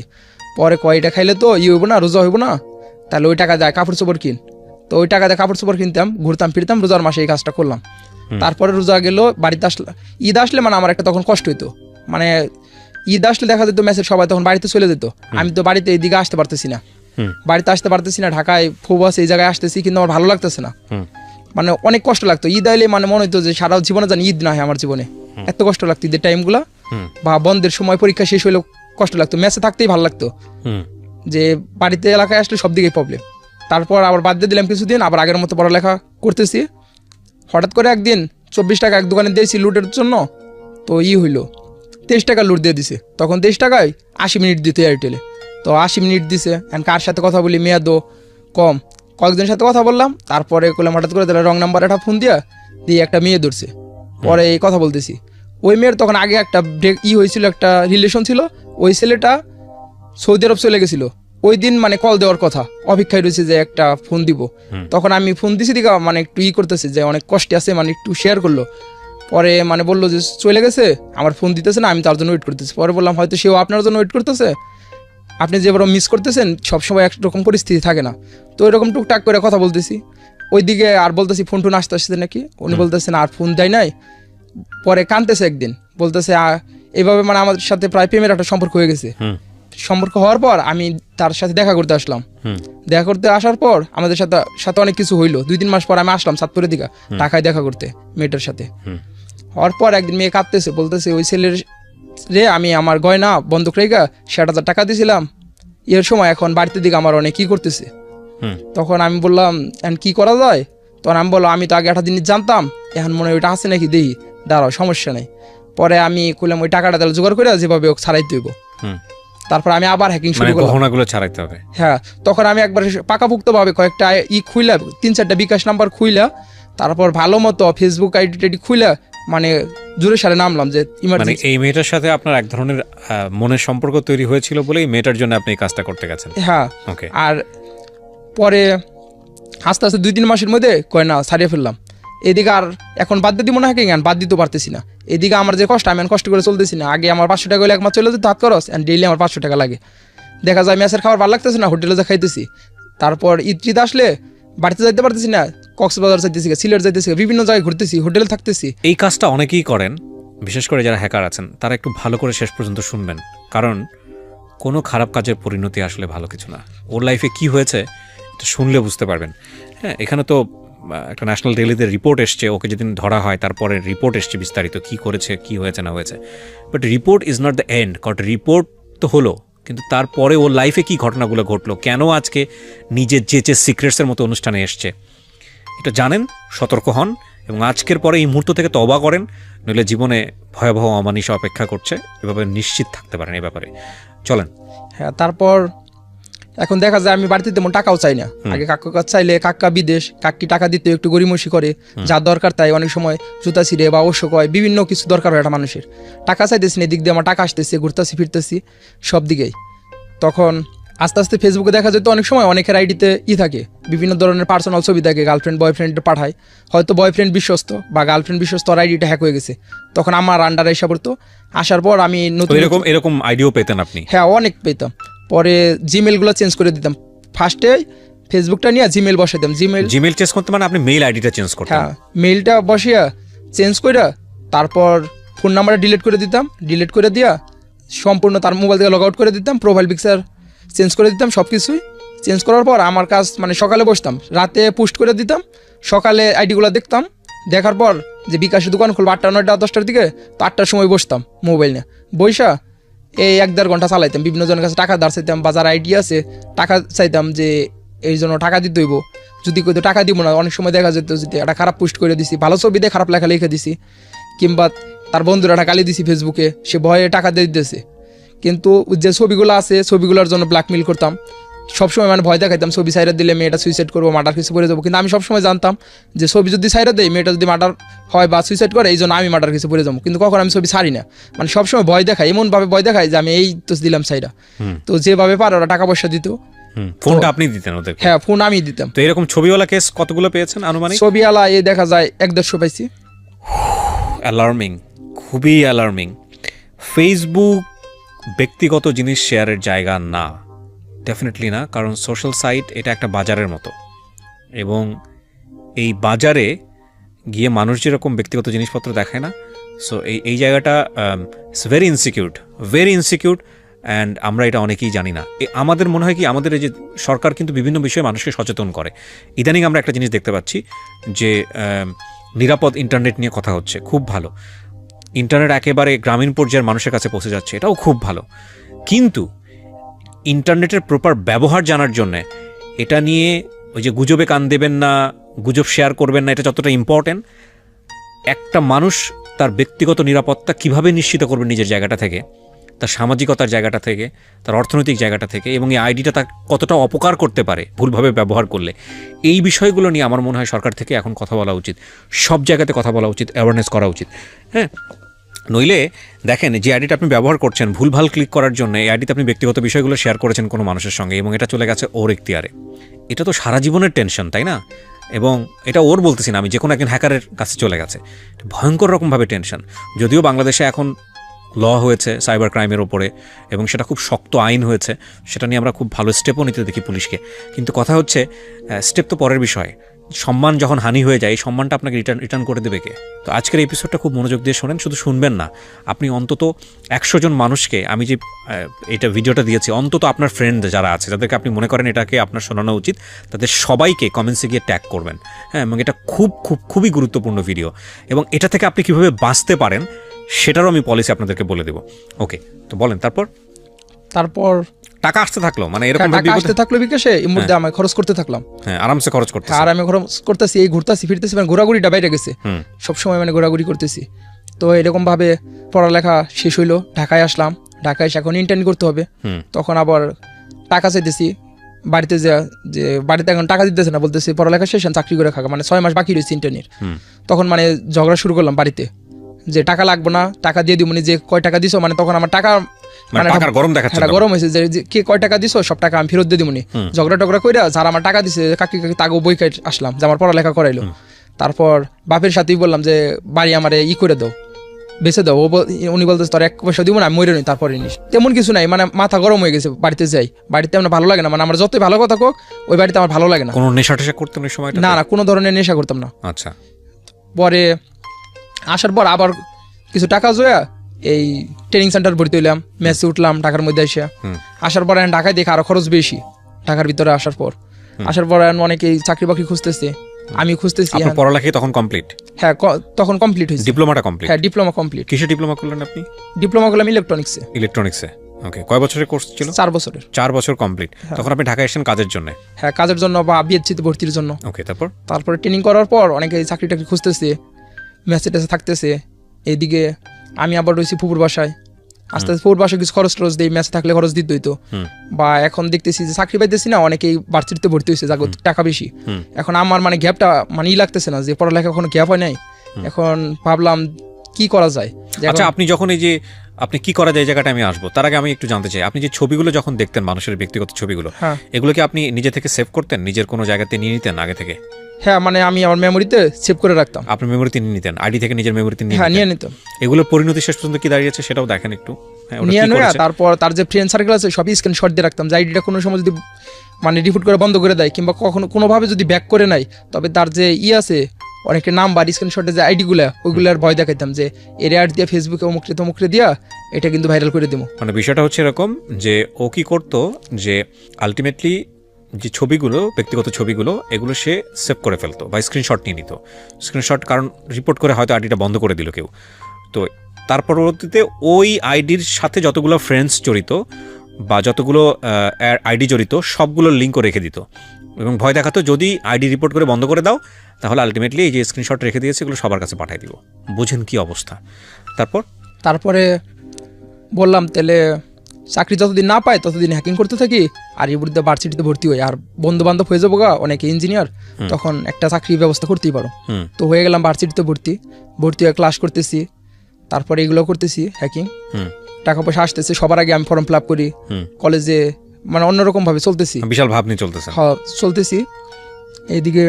পরে কয়টা খাইলে তো হইব না, রোজা হইব না, তাহলে ওই টাকা দেয় কাপড় চোপড় কিন। তো ওই টাকা দিয়ে কাপড় চোপড় কিনতাম, ঘুরতাম ফিরতাম, রোজার মাসে এই কাজটা করলাম। তারপরে রোজা গেল, বাড়িতে আসলে ঈদ আসলে মানে আমার একটা তখন কষ্ট হইতো, মানে ঈদ আসলে দেখা যেত ম্যাচের সবাই তখন বাড়িতে চলে যেত, আমি তো বাড়িতে এইদিকে আসতে পারতেছি না, ঢাকায় ফুব আছে এই জায়গায় আসতেছি, কিন্তু আমার ভালো লাগতেছে না, মানে অনেক কষ্ট লাগতো। ঈদ আইলে মানে মনে হইতো যে সারা জীবনে জানি ঈদ না হয় আমার জীবনে, এত কষ্ট লাগতো ঈদের টাইমগুলো, বা বন্ধের সময় পরীক্ষা শেষ হইলেও কষ্ট লাগতো, ম্যাচে থাকতেই ভালো লাগতো, যে বাড়িতে এলাকায় আসলে সব দিকেই প্রবলেম। তারপর আবার বাদ দিয়ে দিলাম কিছুদিন, আবার আগের মতো পড়ালেখা করতেছি। হঠাৎ করে একদিন 24 টাকা এক দোকানে দিয়েছি লুটের জন্য, তো হইলো 23 টাকা লুট দিয়ে দিছে। তখন 23 টাকায় 80 মিনিট দিতে এয়ারটেলে, তো 80 মিনিট দিছে। এখন কার সাথে কথা বলি, মেয়াদও কম, কয়েকজনের সাথে কথা বললাম। তারপরে করলাম হঠাৎ করে তাহলে রং নাম্বার একটা ফোন দিয়ে একটা মেয়ে ধরছে। পরে এই কথা বলতেছি, ওই মেয়ের তখন আগে একটা হয়েছিল, একটা রিলেশন ছিল, ওই ছেলেটা সৌদি আরব চলে গেছিল। ওই দিন মানে কল দেওয়ার কথা, অপেক্ষায় রয়েছে যে একটা ফোন দিব। তখন আমি ফোন দিছি দিকে মানে একটু করতেছে যে অনেক কষ্টে আছে, মানে একটু শেয়ার করলো। পরে মানে বললো যে চলে গেছে, আমার ফোন দিতেছে না, আমি তার জন্য ওয়েট করতেছি। পরে বললাম হয়তো সেও আপনার জন্য ওয়েট করতেছে, আপনি যেভাবে মিস করতেছেন, সবসময় একরকম পরিস্থিতি থাকে না। তো এরকম টুকটাক করে কথা বলতেছি, ওইদিকে আর বলতেছি ফোন টোন আসতে নাকি, উনি বলতেছেন আর ফোন দেয় নাই। পরে কানতেছে একদিন, বলতেছে এইভাবে মানে আমাদের সাথে প্রায় প্রেমের একটা সম্পর্ক হয়ে গেছে। সম্পর্ক হওয়ার পর আমি তার সাথে দেখা করতে আসলাম। দেখা করতে আসার পর আমাদের সাথে অনেক কিছু হইলো। 2-3 মাস পর আমি আসলাম চাঁদপুরের দিকে ঢাকায় দেখা করতে মেয়েটার সাথে। হওয়ার পর একদিন মেয়ে কাঁদতেছে, বলতেছে ওই ছেলের রে আমি আমার গয়না বন্ধক রেখা 60,000 টাকা দিয়েছিলাম, এর সময় এখন বাড়িতে দিকে আমার অনেক কি করতেছে। তখন আমি বললাম এখন কি করা যায়? তখন আমি বললাম আমি তো আগে 8 দিন জানতাম, এখন মনে হয় ওইটা আছে নাকি, দেখি, দাঁড়াও সমস্যা নেই। পরে আমি করলাম ওই টাকাটা তাহলে জোগাড় করে যেভাবে ওকে ছাড়াইতে হইব। তারপর আমি আবার হ্যাকিং শুরু করলাম, গহনাগুলো ছাড়াইতে হবে। হ্যাঁ, তখন আমি একবার পাকাপুক্ত ভাবে কয়েকটা খুইলা, 3-4টা বিকাশ নাম্বার খুইলা, তারপর ভালো মতো ফেসবুক আইডি খুইলা মানে জোরে সারে নামলাম যে মানে এই মেয়েটার সাথে আপনার এক ধরনের মনের সম্পর্ক তৈরি হয়েছিল বলেই মেয়েটার জন্য আপনি এই কাজটা করতে গেছেন। হ্যাঁ, ওকে। আর পরে আস্তে আস্তে 2-3 মাসের মধ্যে না ছাড়িয়ে ফেললাম। এদিকে আর এখন বাদ দিয়ে দিব না, হ্যাকিং বাদ দিতে পারতেছি না। এদিকে আমার যে কষ্ট, আমি কষ্ট করে চলতেছি না। আগে আমার 500 টাকা হলে এক মাস চলে যেত হাত খরচ, ডেইলি আমার 500 টাকা লাগে। দেখা যায় ম্যাচের খাবার ভালো লাগতেছে না, হোটেলে যা খাইতেছি। তারপর ঈদ আসলে বাড়িতে যাইতে পারতেছি না, কক্সবাজার যাইতেছি, সিলেট যাইতেছি, বিভিন্ন জায়গায় ঘুরতেছি, হোটেলে থাকতেছি। এই কাজটা অনেকেই করেন, বিশেষ করে যারা হ্যাকার আছেন তারা একটু ভালো করে শেষ পর্যন্ত শুনবেন, কারণ কোনো খারাপ কাজের পরিণতি আসলে ভালো কিছু না। ওর লাইফে কি হয়েছে এটা শুনলে বুঝতে পারবেন। হ্যাঁ, এখানে তো একটা ন্যাশনাল ডেইলিতে রিপোর্ট এসছে, ওকে যেদিন ধরা হয় তারপরে রিপোর্ট এসছে বিস্তারিত কি করেছে, কি হয়েছে না হয়েছে। But report is not the end, কারণ রিপোর্ট তো হলো, কিন্তু তারপরে ওর লাইফে কি ঘটনাগুলো ঘটলো, কেন আজকে নিজের যে সিক্রেটসের মতো অনুষ্ঠানে এসছে, এটা জানেন, সতর্ক হন, এবং আজকের পরে এই মুহূর্ত থেকে তওবা করেন, নইলে জীবনে ভয়াবহ অমানিসা অপেক্ষা করছে। এভাবে নিশ্চিত থাকতে পারেন এই ব্যাপারে। চলেন। হ্যাঁ, তারপর এখন দেখা যায় আমি বাড়িতে তেমন টাকাও চাই না। আগে কাকা কাছে চাইলে কাকা বিদেশ, কাকি টাকা দিতে একটু গরিমসি করে, যার দরকার তাই অনেক সময় জুতা ছিঁড়ে বা আবশ্যক হয়, বিভিন্ন কিছু দরকার হয় একটা মানুষের। টাকা চাইতেছি না, এদিক দিয়ে আমার টাকা আসতেছে, ঘুরতেছি ফিরতেছি সব দিকেই। তখন আস্তে আস্তে ফেসবুকে দেখা যেত অনেক সময় অনেকের আইডিতে থাকে, বিভিন্ন ধরনের পার্সোনাল ছবি থাকে, গার্লফ্রেন্ড বয়ফ্রেন্ড পাঠায়, হয়তো বয়ফ্রেন্ড বিশ্বস্ত বা গার্লফ্রেন্ড বিশ্বস্ত, আর আইডিটা হ্যাক হয়ে গেছে। তখন আমার আন্ডারে এসে পড়তো, আসার পর আমি নতুন এরকম আইডিও পেতেন আপনি? হ্যাঁ, অনেক পেতাম। পরে জিমেলগুলো চেঞ্জ করে দিতাম। ফার্স্টে ফেসবুকটা নিয়ে জিমেল বসাই দিতাম। জিমেল চেঞ্জ করতে মানে আপনি মেইল আইডিটা চেঞ্জ করতেন? হ্যাঁ, মেইলটা বসিয়া চেঞ্জ করে তারপর ফোন নাম্বারটা ডিলিট করে দিতাম। ডিলিট করে দিয়া সম্পূর্ণ তার মোবাইল থেকে লগ আউট করে দিতাম, প্রোফাইল পিকচার চেঞ্জ করে দিতাম, সব কিছুই চেঞ্জ করার পর আমার কাজ মানে সকালে বসতাম, রাতে পোস্ট করে দিতাম, সকালে আইডিগুলো দেখতাম। দেখার পর যে বিকাশে দোকান খুলবো 8টা 9টা 10টার দিকে, তো 8টার সময় বসতাম মোবাইল নিয়ে, বইসা এই 1-1.5 ঘন্টা চালাইতাম। বিভিন্ন জনের কাছে টাকা ধার চাইতাম, বা যারা আইডিয়া আছে টাকা চাইতাম যে এই জন্য টাকা দিতে হইব, যদি কইতো টাকা দিব না। অনেক সময় দেখা যেত যদি একটা খারাপ পোস্ট করে দিছি, ভালো ছবি দিয়ে খারাপ লেখা লিখে দিছি, কিংবা তার বন্ধুরা একটা গালি দিছি ফেসবুকে, সে ভয়ে টাকা দিয়ে দিতেছে। কিন্তু যে ছবিগুলো আছে ছবিগুলোর জন্য ব্ল্যাকমেল করতাম সবসময়, মানে ভয় দেখাইতাম ছবি সাইরা দিলে মেয়েটা সুইসাইড করবো, মার্ডার কেসে পড়ে যাবো। কিন্তু আমি সবসময় জানতাম যে ছবি যদি সাইরা দেয় মেয়েটা যদি মার্ডার হয় বা সুইসাইড করে, এই জন্য আমি মার্ডার কেসে পড়ে যাবো। কিন্তু কখন আমি ছবি ছাড়ি না, মানে সবসময় ভয় দেখাই, এমনভাবে ভয় দেখাই যে আমি এই তো দিলাম সাইরা। তো যেভাবে পারে ওরা টাকা পয়সা দিত। ফোনটা আপনি দিতেন ওদের? হ্যাঁ, ফোন আমি দিতাম। তো এরকম ছবিওয়ালা কেস কতগুলো পেয়েছেন আনুমানিক? ছবিওয়ালা এই দেখা যায় 1-1.5 পাইছি। অ্যালার্মিং, খুবই অ্যালার্মিং। ফেসবুক ব্যক্তিগত জিনিস শেয়ারের জায়গা না, ডেফিনেটলি না। কারণ সোশ্যাল সাইট এটা একটা বাজারের মতো, এবং এই বাজারে গিয়ে মানুষ যেরকম ব্যক্তিগত জিনিসপত্র দেখায় না, সো এই জায়গাটা ইটস ভেরি ইনসিকিউর অ্যান্ড আমরা এটা অনেকেই জানি না। আমাদের মনে হয় কি, আমাদের এই যে সরকার কিন্তু বিভিন্ন বিষয়ে মানুষকে সচেতন করে। ইদানিং আমরা একটা জিনিস দেখতে পাচ্ছি যে নিরাপদ ইন্টারনেট নিয়ে কথা হচ্ছে, খুব ভালো। ইন্টারনেট একেবারে গ্রামীণ পর্যায়ের মানুষের কাছে পৌঁছে যাচ্ছে, এটাও খুব ভালো। কিন্তু ইন্টারনেটের প্রপার ব্যবহার জানার জন্যে এটা নিয়ে ওই যে গুজবে কান দেবেন না, গুজব শেয়ার করবেন না, এটা যতটা ইম্পর্টেন্ট, একটা মানুষ তার ব্যক্তিগত নিরাপত্তা কিভাবে নিশ্চিত করবে নিজের জায়গাটা থেকে, তার সামাজিকতার জায়গাটা থেকে, তার অর্থনৈতিক জায়গাটা থেকে, এবং এই আইডিটা তার কতটা অপকার করতে পারে ভুলভাবে ব্যবহার করলে, এই বিষয়গুলো নিয়ে আমার মনে হয় সরকার থেকে এখন কথা বলা উচিত, সব জায়গাতে কথা বলা উচিত, অ্যাওয়ারনেস করা উচিত। হ্যাঁ, নইলে দেখেন যে আইডিটা আপনি ব্যবহার করছেন ভুলভাল ক্লিক করার জন্য, এই আইডিতে আপনি ব্যক্তিগত বিষয়গুলো শেয়ার করেছেন কোনো মানুষের সঙ্গে, এবং এটা চলে গেছে ওর এখতিয়ারে। এটা তো সারা জীবনের টেনশন, তাই না? এবং এটা ওর বলতেছি না আমি, যে কোনো একজন হ্যাকারের কাছে চলে গেছে, ভয়ঙ্কর রকমভাবে টেনশন। যদিও বাংলাদেশে এখন ল হয়েছে সাইবার ক্রাইমের ওপরে, এবং সেটা খুব শক্ত আইন হয়েছে, সেটা নিয়ে আমরা খুব ভালো স্টেপও নিতে দেখি পুলিশকে। কিন্তু কথা হচ্ছে স্টেপ তো পরের বিষয়, সম্মান যখন হানি হয়ে যায় এই সম্মানটা আপনাকে রিটার্ন করে দেবে কে? তো আজকের এপিসোডটা খুব মনোযোগ দিয়ে শোনেন, শুধু শুনবেন না, আপনি অন্তত 100 জন মানুষকে, আমি যে এটা ভিডিওটা দিয়েছি, অন্তত আপনার ফ্রেন্ড যারা আছে, যাদেরকে আপনি মনে করেন এটাকে আপনার শোনানো উচিত, তাদের সবাইকে কমেন্টসে গিয়ে ট্যাগ করবেন। হ্যাঁ, এবং এটা খুবই গুরুত্বপূর্ণ ভিডিও, এবং এটা থেকে আপনি কীভাবে বাঁচতে পারেন সেটারও আমি পলিসি আপনাদেরকে বলে দেবো। ওকে, তো বলেন তারপর টাকা আসতে থাকলো, মানে এরকম টাকা আসতে থাকলো বিকাশে, এর মধ্যে আমি খরচ করতে থাকলাম। হ্যাঁ, আরামসে খরচ করতে, আর আমি খরচ করতেছি, এই ঘুরতেছি ফিরতেছি, মানে ঘোরাঘুরিটা বাইরে গেছে সবসময়, মানে ঘোরাঘুরি করতেছি। তো এরকম ভাবে পড়ালেখা শেষ হইলো, ঢাকায় আসলাম। ঢাকায় এসে এখন ইন্টার্ন করতে হবে। তখন আবার টাকা চাইতেছি বাড়িতে, যে বাড়িতে এখন টাকা দিতেছে না, বলতেছি পড়ালেখা শেষ, চাকরি করে খাওয়া, মানে 6 মাস বাকি রয়েছে ইন্টার্নের। তখন মানে ঝগড়া শুরু করলাম বাড়িতে, যে টাকা লাগবে না, টাকা দিয়ে দিব, মানে যে কয় টাকা দিছো, মানে তখন আমার টাকা গরম হয়েছে, যে কে কয় টাকা দিছো সব টাকা আমি ফেরত দিয়ে দিবনি। ঝগড়া টগড়া কইরা যারা আমার টাকা দিছে কাকি তাগো বই খাই আসলাম, যে আমার পড়ালেখা করাইলো। তারপর বাপের সাথেই বললাম যে বাড়ি আমার করে দাও, বেঁচে দাও। উনি বলতেছে তোর 1 পয়সা দিব না, আমি মরে নই, তারপরে নিস। তেমন কিছু নাই, মানে মাথা গরম হয়ে গেছে। বাড়িতে যাই, বাড়িতে আমার ভালো লাগে না, মানে আমার যতই ভালো কথা কোক ওই বাড়িতে আমার ভালো লাগে না। কোনো নেশা টেশা করতেন ওই সময়টা? না, কোনো ধরনের নেশা করতাম না। আচ্ছা। পরে আসার পর আবার কিছু টাকা জোয়া এই ট্রেনিং সেন্টার ভর্তি হইলাম, মেসে উঠলাম ঢাকার মধ্যে এসে। আসার পর ঢাকায় দেখে আরো খরচ বেশি, ঢাকার ভিতরে আসার পর অনেকেই চাকরি বাকরি খুঁজতেছে, আমি খুঁজতেছি। পড়ালেখা তখন কমপ্লিট? হ্যাঁ, তখন কমপ্লিট হয়েছে। ডিপ্লোমাটা কমপ্লিট? হ্যাঁ, ডিপ্লোমা কমপ্লিট। কিসে ডিপ্লোমা করলেন আপনি? ডিপ্লোমা করলাম ইলেকট্রনিক্সে। ইলেকট্রনিক্সে, ওকে। কয় বছরের কোর্স ছিল? 4 বছরের। 4 বছর কমপ্লিট। তখন আপনি ঢাকায় এসেছেন কাজের জন্য? হ্যাঁ, কাজের জন্য বা বিএসসিতে ভর্তির জন্য। ওকে, তারপরে ট্রেনিং করার পর অনেকে চাকরি টাকরি খুঁজতেছে, মেসে টেসে থাকতেছে। এইদিকে আমি আবার রয়েছি ফুপুর বাসায়, আস্তে আস্তে পূর্বাসে কিছু খরচ টরচ দিই, ম্যাচ থাকলে খরচ দিতে হইতো। বা এখন দেখতেছি যে চাকরি পাইতেছি না, অনেকেই ভার্সিটিতে ভর্তি হয়েছে যাগো টাকা বেশি। এখন আমার মানে গ্যাপটা মানে লাগতেছে না, যে পড়ালেখা কোনো গ্যাপ হয় নাই। এখন ভাবলাম কি করা যায়। আচ্ছা, আপনি যখন এই যে আপনি কি করা যায় এই জায়গাটা আমি আসবো, তার আগে আমি একটু জানতে চাই, আপনি যে ছবিগুলো যখন দেখতেন, মানুষের ব্যক্তিগত ছবিগুলো, এগুলো কি আপনি নিজে থেকে সেভ করতেন, নিজের কোনো জায়গাতে নিয়ে নিতেন আগে থেকে? হ্যাঁ, মানে আমি আমার মেমোরিতে সেভ করে রাখতাম। আপনি মেমোরিতে নিয়ে নিতেন, আইডি থেকে নিজের মেমোরিতে নিয়ে নিতাম। এগুলোর পরিণতি শেষ পর্যন্ত কি দাঁড়িয়েছে সেটাও দেখেন একটু। নিয়ে নেওয়া, তারপর তার যে ফ্রেন্ড সার্কেল আছে সবই স্ক্রিনশট দিয়ে রাখতাম, যে আইডিটা কোনো সময় যদি মানে রিপোর্ট করে বন্ধ করে দেয় কিংবা কখনো কোনোভাবে যদি ব্যাক করে নেয়, তবে তার যে আছে অনেকটা নাম্বার স্ক্রিনশটে যে আইডিগুলো, ওইগুলোর ভয় দেখাইতাম যে এর অ্যাড দিয়ে ফেসবুকে অমুকরে দিয়া এটা কিন্তু ভাইরাল করে দেবো। মানে বিষয়টা হচ্ছে এরকম যে ও কি করতো, যে আলটিমেটলি যে ছবিগুলো, ব্যক্তিগত ছবিগুলো, এগুলো সে সেভ করে ফেলতো বা স্ক্রিনশট নিয়ে নিত। স্ক্রিনশট কারণ রিপোর্ট করে হয়তো আইডিটা বন্ধ করে দিল কেউ, তো তার পরবর্তীতে ওই আইডির সাথে যতগুলো ফ্রেন্ডস জড়িত বা যতগুলো আইডি জড়িত সবগুলোর লিঙ্কও রেখে দিত এবং ভয় দেখাতো যদি আইডি রিপোর্ট করে বন্ধ করে দাও তাহলে আলটিমেটলি এই যে স্ক্রিনশট রেখে দিয়েছে এগুলো সবার কাছে পাঠিয়ে দিব। বুঝেন কি অবস্থা? তারপরে বললাম তাহলে চাকরি যতদিন না পায় ততদিন হ্যাকিং করতে থাকি, আর এই বিরুদ্ধে ভার্সিটিতে ভর্তি হই, আর বন্ধু বান্ধব হয়ে যাবো গা অনেকে ইঞ্জিনিয়ার, তখন একটা চাকরির ব্যবস্থা করতেই পারো। তো হয়ে গেলাম ভার্সিটিতে ভর্তি হয়ে ক্লাস করতেছি, তারপরে এগুলো করতেছি হ্যাকিং, টাকা পয়সা আসতেছে। সবার আগে আমি ফর্ম ফিল আপ করি কলেজে, মানে অন্যরকম ভাবে চলতেছি, বিশাল ভাব নিয়ে চলতেছে। হ্যাঁ চলতেছি। এইদিকে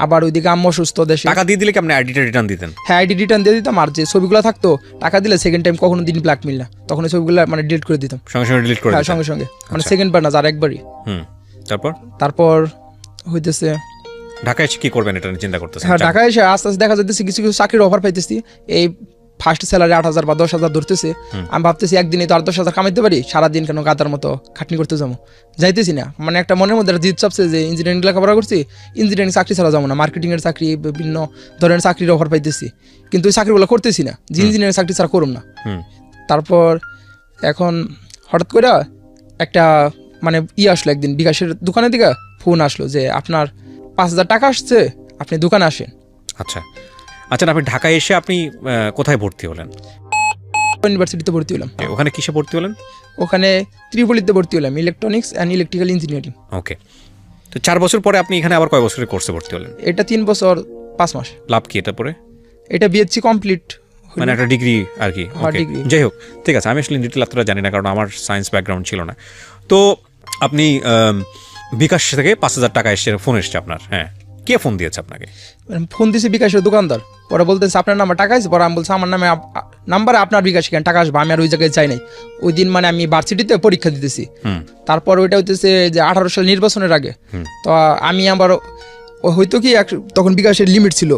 আবার ওইদিকে আম্মু অসুস্থ, দেশে টাকা দিয়ে দিলে কি আপনি আইডিটা রিটার্ন দিতেন? হ্যাঁ, আইডি রিটার্ন দিয়ে দিতাম। আর যে ছবিগুলো থাকতো টাকা দিলে সেকেন্ড টাইম কখনো দিন ব্ল্যাক মিল না, তখন ওই ছবিগুলো মানে ডিলিট করে দিতাম সঙ্গে সঙ্গে ডিলিট করে? হ্যাঁ, সঙ্গে সঙ্গে, মানে সেকেন্ড বার না, যার একবারই। তারপর হইতেছে ঢাকায় এসে কি করবেন এটা চিন্তা করতেছেন? হ্যাঁ, ঢাকায় এসে আস্তে আস্তে দেখা যাচ্ছে কিছু কিছু চাকরির অফার পাইতেছি। এই ফার্স্ট স্যালারি 8,000 বা 10,000 ধরতেছে। আমি ভাবতেছি একদিনে তো আর 10,000 কামাইতে পারি, সারাদিন কেন গাদার মতো খাটনি করতে যাবো, যাইতেছি না। মানে একটা মনের মধ্যে জিদ চাপছে যে ইঞ্জিনিয়ারিং লেখাপড়া করছি, ইঞ্জিনিয়ারিং চাকরি ছাড়া যাবো না, মার্কেটিংয়ের চাকরি, বিভিন্ন ধরনের চাকরির অফার পাইতেছি, কিন্তু ওই চাকরিগুলো করতেছি না, যে ইঞ্জিনিয়ারিং চাকরি ছাড়া করুম না। তারপর এখন হঠাৎ করে একটা মানে আসলো একদিন, বিকাশের দোকানের দিকে ফোন আসলো যে আপনার 5,000 টাকা আসছে, আপনি দোকানে আসেন। আচ্ছা, আপনি ঢাকায় এসে আপনি কোথায় ভর্তি হলেন? ইউনিভার্সিটিতে ভর্তি হলাম। ওখানে কিসে ভর্তি হলেন? ওখানে ত্রিপলিতে ভর্তি হলাম, ইলেকট্রনিক্স অ্যান্ড ইলেকট্রিক্যাল ইঞ্জিনিয়ারিং। ওকে, তো 4 বছর পরে আপনি এখানে আবার কয় বছরের কোর্সে ভর্তি হলেন? এটা 3 বছর 5 মাস। লাভ কি এটা পরে? এটা বিএসসি কমপ্লিট, মানে একটা ডিগ্রি আর কি। যাই হোক, ঠিক আছে, আমি আসলে ডিটেল এতটা জানি না কারণ আমার সায়েন্স ব্যাকগ্রাউন্ড ছিল না। তো আপনি বিকাশ থেকে 5,000 টাকা এসে ফোন এসছে আপনার? হ্যাঁ, কে ফোন দিয়েছে আপনাকে? ফোন দিয়েছে বিকাশের দোকানদার, পরে বলতেছে আপনার নাম্বার টাকা আছে, পরে আমি বলছি আমার নামে নাম্বারে আপনার বিকাশ কেন টাকা আসবে, আমি আর ওই জায়গায় যাই নাই। ওই দিন মানে আমি ভার্সিটিতে পরীক্ষা দিতেছি, তারপর ওইটা হইতেছে যে 18 সাল নির্বাচনের আগে। তো আমি আবার হয়তো কি তখন বিকাশের লিমিট ছিল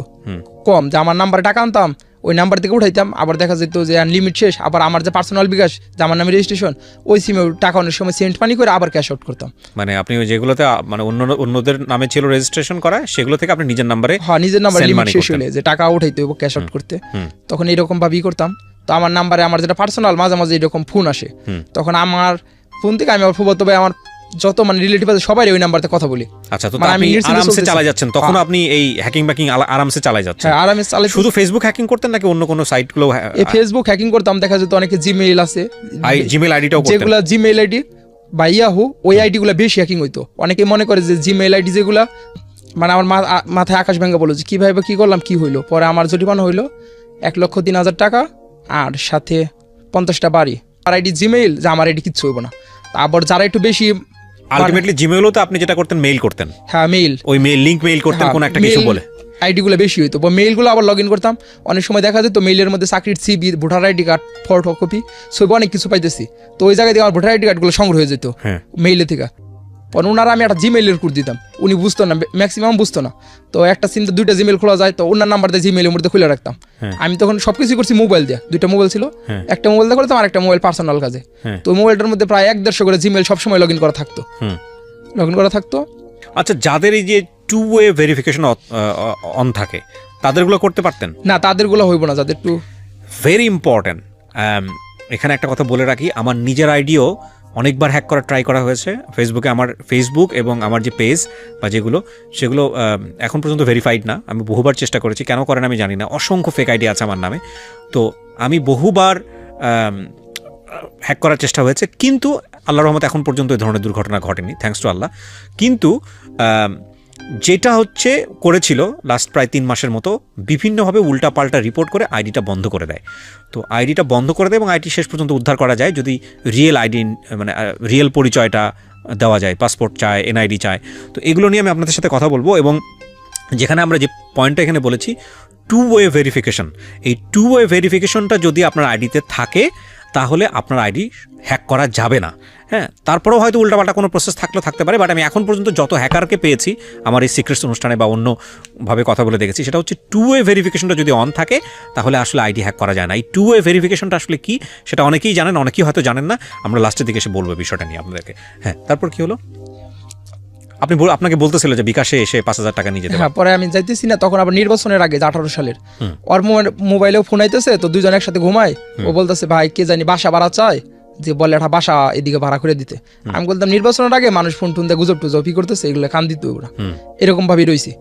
কম, যে আমার নাম্বারে টাকা আনতাম, ওই নাম্বার থেকে উঠাইতাম, আবার দেখা যেত যে লিমিট শেষ, আবার আমার যে পার্সোনাল বিকাশ যে আমার নামে রেজিস্ট্রেশন, ওই সিমে টাকা অনেক সময় সেন্ট পানি করে আবার ক্যাশ আউট করতাম। মানে আপনি যেগুলোতে মানে অন্যদের নামে ছিল রেজিস্ট্রেশন করা, সেগুলো থেকে আপনি নিজের নাম্বারে, হ্যাঁ নিজের নাম্বারে লিমিট শেষ হলে যে টাকা উঠাইতে হবে ক্যাশ আউট করতে, তখন এরকম ভাবেই করতাম। তো আমার নাম্বারে আমার যেটা পার্সোনাল মাঝে মাঝে এরকম ফোন আসে, তখন আমার ফোন থেকে আমি আমার ফুফাতো ভাই আমার যত মানে রিলেটিভ আছে সবাই ওই নাম্বারতে কথা বলি। আচ্ছা, তো আপনি আরামসে চালাই যাচ্ছেন তখন? আপনি এই হ্যাকিং ব্যাকিং আরামসে চালাই যাচ্ছেন? হ্যাঁ, আরামসে চালাই। শুধু ফেসবুক হ্যাকিং করতেন নাকি অন্য কোনো সাইটগুলো? এই ফেসবুক হ্যাকিং করতাম, দেখা যেত অনেকে জিমেইল আছে, জিমেইল আইডিটাও করতেন? যেগুলা জিমেইল আইডি বা ইয়াহু, ওই আইডিগুলো বেশি হ্যাকিং হইতো। অনেকে মনে করে যে জিমেইল আইডি যেগুলা, মানে আমার মাথায় আকাশ ভেঙে বলো যে কিভাবে কি করলাম, কি হইলো। পরে আমার জরিমানা হইলো 1,03,000 টাকা আর সাথে 50টা বাড়ি। আর আইডি জিমেইল, যে আমার আইডি কিচ্ছু হইব না। আবার যারা একটু বেশি আলটিমেটলি জিমেইলও তো আপনি যেটা করতেন মেইল করতেন? হ্যাঁ, মেইল, ওই মেইল লিংক মেইল করতেন কোন একটা কিছু বলে, আইডিগুলো বেশি হইতো। বা মেইলগুলো আবার লগ ইন করতাম, অনেক সময় দেখা যেত মেইলের মধ্যে চাকরির CV, voter ID card, photocopy, ছবি অনেক কিছু পাইতেছি। তো ওই জায়গায় থেকে আমার ভোটার আইডি কার্ডগুলো সংগ্রহ হয়ে যেত মেইলে থেকে। ওনারা আমি একটা জিমেইলের কোড দিতাম, উনি বুঝতো না, ম্যাক্সিমাম বুঝতো না। তো একটা সিম তো 2টা জিমেইল খোলা যায়, তো ওনার নাম্বার দিয়ে জিমেইলের মধ্যে খুলে রাখতাম। আমি তখন সবকিছু করছি মোবাইল দিয়ে, 2টা মোবাইল ছিল, একটা মোবাইল দিয়ে করতাম আর একটা মোবাইল পার্সোনাল কাজে। তো মোবাইলটার মধ্যে প্রায় 1-150 করে জিমেইল সবসময় লগ ইন করা থাকতো। আচ্ছা, যাদের এই যে 2-way ভেরিফিকেশন অন থাকে তাদেরগুলো করতে পারতেন না? তাদেরগুলো হইব না, যাদের ভেরি ইম্পর্টেন্ট। এখানে একটা কথা বলে রাখি, আমার নিজের আইডিও অনেকবার হ্যাক করা ট্রাই করা হয়েছে ফেসবুকে। আমার ফেসবুক এবং আমার যে পেজ বা যেগুলো, সেগুলো এখন পর্যন্ত ভেরিফাইড না। আমি বহুবার চেষ্টা করেছি, কেন করেন আমি জানি না। অসংখ্য ফেক আইডি আছে আমার নামে। তো আমি বহুবার হ্যাক করার চেষ্টা হয়েছে, কিন্তু আল্লাহর রহমতে এখন পর্যন্ত এই ধরনের দুর্ঘটনা ঘটেনি, থ্যাঙ্কস টু আল্লাহ। কিন্তু যেটা হচ্ছে করেছিল লাস্ট প্রায় 3 মাসের মতো বিভিন্নভাবে উল্টাপাল্টা রিপোর্ট করে আইডিটা বন্ধ করে দেয়। তো আইডিটা বন্ধ করে দেয় এবং আইডি শেষ পর্যন্ত উদ্ধার করা যায় যদি রিয়েল আইডি, মানে রিয়েল পরিচয়টা দেওয়া যায়, পাসপোর্ট চায়, এনআইডি চায়। তো এগুলো নিয়ে আমি আপনাদের সাথে কথা বলবো। এবং যেখানে আমরা যে পয়েন্টটা এখানে বলেছি, 2-way ভেরিফিকেশন, এই 2-way ভেরিফিকেশনটা যদি আপনার আইডিতে থাকে তাহলে আপনার আইডি হ্যাক করা যাবে না। হ্যাঁ, তারপরেও হয়তো উল্টাপাল্টা কোনো প্রসেস থাকলেও থাকতে পারে, বাট আমি এখন পর্যন্ত যত হ্যাকারকে পেয়েছি আমার এই সিক্রেটস অনুষ্ঠানে বা অন্যভাবে কথা বলে দেখেছি, সেটা হচ্ছে 2-way ভেরিফিকেশনটা যদি অন থাকে তাহলে আসলে আইডি হ্যাক করা যায় না। এই 2-way ভেরিফিকেশনটা আসলে কি সেটা অনেকেই জানেন, অনেকেই হয়তো জানেন না। আমরা লাস্টের দিকে এসে বলবো বিষয়টা নিয়ে আপনাদেরকে। হ্যাঁ, তারপর কি হলো? আপনাকে বলতেছিল যে বিকাশে এসে 5,000 টাকা নিয়ে যেতে। হ্যাঁ, পরে আমি যাইতেছি না, তখন আবার নির্বাচনের আগে 18 সালের ওর মোবাইলেও ফোন আইতেছে, তো দুজন একসাথে ঘুমায়। ও বলতেছে ভাই কে জানি বাসা ভাড়া চায়, যে বলে একটা বাসা এদিকে ভাড়া করে দিতে। আমি বলতাম নির্বাচনের আগে মানুষ ফোন টুন দিয়ে গুজব টুজব করতেছে, এগুলো কান দিতে ওরা, এরকম ভাবে রয়েছি।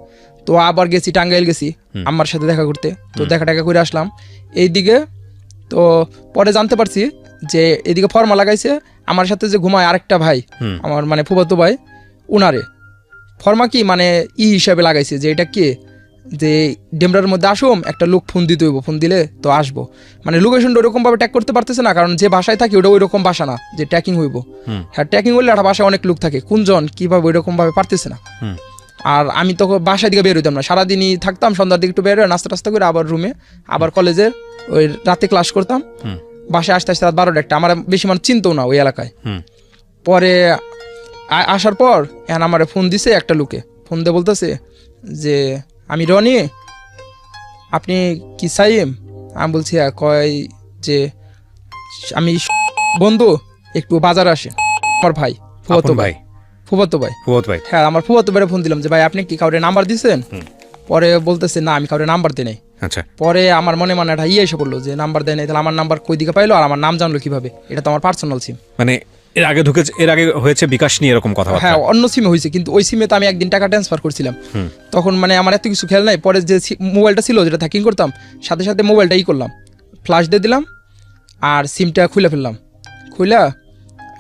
তো আবার গেছি টাঙ্গাইল, গেছি আমার সাথে দেখা করতে। তো দেখা টাকা করে আসলাম এইদিকে। তো পরে জানতে পারছি যে এদিকে ফর্মা লাগাইছে আমার সাথে যে ঘুমায় আরেকটা ভাই, আমার মানে ফুফাতো ভাই, উনারে ফর্মা কি মানে হিসাবে লাগাইছে যে এটা কে, যে ডেমরার মধ্যে আসুম একটা লোক ফোন দিতে হইব, ফোন দিলে তো আসবো। মানে লোকেশনটা ওরকম ভাবে ট্যাগ করতে পারতেছে না, কারণ যে বাসায় থাকে ওটা ওই রকম বাসা না যে ট্যাকিং হইব। হ্যাঁ, ট্যাকিং হইলে একটা বাসায় অনেক লোক থাকে, কোনজন কিভাবে ওই রকম ভাবে পারতেছে না। আর আমি তো বাসায় দিকে বের হইতাম না, সারাদিনই থাকতাম, সন্ধ্যার দিকে একটু বের হয়ে নাস্তা টাস্তা করে আবার রুমে, আবার কলেজের ওই রাতে ক্লাস করতাম, বাসায় আসতে আসতে রাত 12টা। আমার বেশি মানুষ চিনতেও না ওই এলাকায়। পরে আসার পর এখন আমার ফোন দিছে একটা লোকে, ফোন দিয়ে বলতেছে যে আমি রনি, আপনি কি সাইম? আমি বলছি হ্যাঁ। কয় যে আমি বন্ধু একটু বাজার আসে, আমার ভাই ফুফাতো ভাই। হ্যাঁ, আমার ফুফাতো ভাইয়ের ফোন দিলাম যে ভাই আপনি কি কাউরে নাম্বার দিচ্ছেন? পরে বলতেছে না আমি কাউরে নাম্বার দিই নাই। আচ্ছা, পরে আমার মনে একটা এসে পড়লো যে নাম্বার দেয় নাই, তাহলে আমার নাম্বার কই দিকে পাইলো আর আমার নাম জানলো কিভাবে? এটা তো আমার পার্সোনাল সিম। মানে এর আগে হয়েছে বিকাশ নিয়ে এরকম কথা? হ্যাঁ, অন্য সিমে হয়েছে, কিন্তু ওই সিমে তো আমি একদিন টাকা ট্রান্সফার করছিলাম, তখন মানে আমার এত কিছু খেয়াল নাই। পরে যে মোবাইলটা ছিল যেটা হ্যাকিং করতাম, সাথে সাথে মোবাইলটা করলাম, ফ্লাশ দিয়ে দিলাম আর সিমটা খুলে ফেললাম। খুলে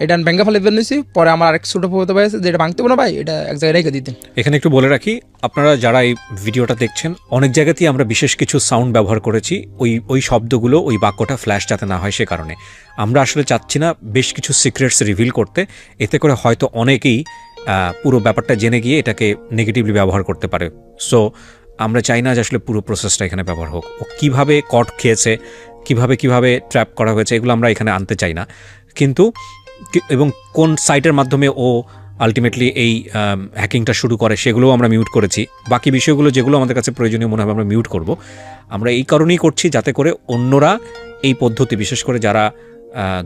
এটা ভেঙ্গা ফেলে নিয়েছি। পরে আমার আরেক ছোটো হতে পারছে যে এটা ভাঙতে না ভাই, এটা এক জায়গায় রেখে দিতেন। এখানে একটু বলে রাখি, আপনারা যারা এই ভিডিওটা দেখছেন, অনেক জায়গাতেই আমরা বিশেষ কিছু সাউন্ড ব্যবহার করেছি, ওই শব্দগুলো, ওই বাক্যটা ফ্ল্যাশ যাতে না হয় সে কারণে। আমরা আসলে চাচ্ছি না বেশ কিছু সিক্রেটস রিভিল করতে, এতে করে হয়তো অনেকেই পুরো ব্যাপারটা জেনে গিয়ে এটাকে নেগেটিভলি ব্যবহার করতে পারে। সো আমরা চাই না যে আসলে পুরো প্রসেসটা এখানে ব্যবহার হোক। ও কীভাবে কট খেয়েছে, কিভাবে ট্র্যাপ করা হয়েছে, এগুলো আমরা এখানে আনতে চাই না। কিন্তু এবং কোন সাইটের মাধ্যমে ও আলটিমেটলি এই হ্যাকিংটা শুরু করে সেগুলোও আমরা মিউট করেছি। বাকি বিষয়গুলো যেগুলো আমাদের কাছে প্রয়োজনীয় মনে হবে আমরা মিউট করব। আমরা এই কারণেই করছি যাতে করে অন্যরা এই পদ্ধতি, বিশেষ করে যারা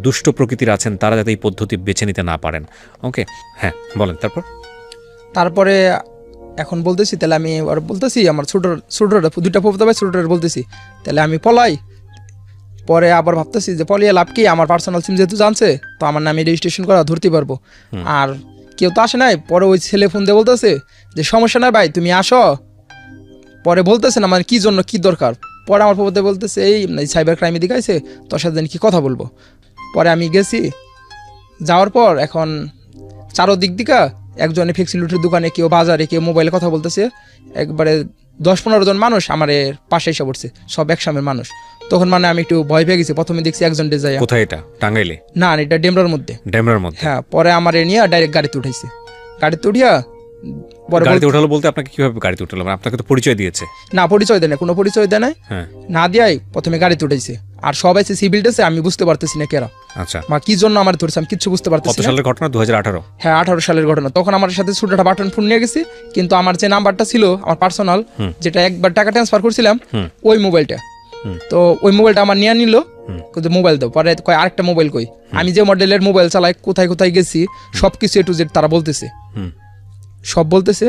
দুষ্ট প্রকৃতির আছেন, তারা যাতে এই পদ্ধতি বেছে নিতে না পারেন। ওকে, হ্যাঁ বলেন। তারপরে এখন বলতেছি তাহলে আমি আর বলতেছি আমার ছোটোটা দুইটা ফুফাতো ভাই, ছোটোটা বলতেছি তাহলে আমি পলাই। পরে আবার ভাবতেছি যে পলিয়ে লাভ কি, আমার পার্সোনাল সিম যেহেতু জানছে তো আমার নামে রেজিস্ট্রেশন করা ধরতে পারবো, আর কেউ তো আসে নাই। পরে ওই ছেলে ফোন দিয়ে বলতেছে যে সমস্যা নাই ভাই তুমি আসো। পরে বলতেছে না মানে কি জন্য, কি দরকার। পরে আমার ফুফাতো বলতেছে এই সাইবার ক্রাইমে দিকে আছে, তোর সাথে কি কথা বলবো। পরে আমি গেছি, যাওয়ার পর এখন চারোদিক দিকা একজনে ফ্লেক্সিলিটির দোকানে, কেউ বাজারে, কেউ মোবাইলে কথা বলতেছে। একবারে 10-15 জন মানুষ আমার পাশে এসে পড়ছে, সব একসামের মানুষ। তখন মানে আমি একটু ভয় পেয়ে গেছি। প্রথমে দেখছি একজন ডিজাইন। কোথায় এটা? টাঙ্গাইলে? না, এটা ডেমরার মধ্যে। হ্যাঁ, পরে আমার নিয়ে ডাইরেক্ট গাড়িতে উঠাইছে। গাড়িতে উঠিয়া গাড়িতে উঠালো বলতে আপনাকে কিভাবে গাড়িতে উঠালো? আপনাকে তো পরিচয় দিয়েছে? না, পরিচয় দেয় না, কোনো পরিচয় দেয় নাই। না দিয়াই প্রথমে গাড়িতে উঠাইছে, আর সবাই সিভিল ড্রেসে, আমি বুঝতে পারতেছি না কেরা। আচ্ছা, বা কি জন্য আমার ধরছে আমি কিচ্ছু বুঝতে পারতেছি না। কত সালের ঘটনা? 2018? হ্যাঁ, 18 সালের ঘটনা। তখন আমার সাথে ছোটটা বাটন ফোন নিয়ে গেছি, কিন্তু আমার যে নাম্বারটা ছিল আমার পার্সোনাল, যেটা একবার টাকা ট্রান্সফার করছিলাম, ওই মোবাইলটা, তো ওই মোবাইলটা আমার নিয়ে নিল, কিন্তু মোবাইল দাও। পরে কয় আরেকটা মোবাইল কই, আমি যে মডেলের মোবাইল চালাই, কোথায় কোথায় গেছি সবকিছু A to Z তারা বলতেছে, সব বলতেছে।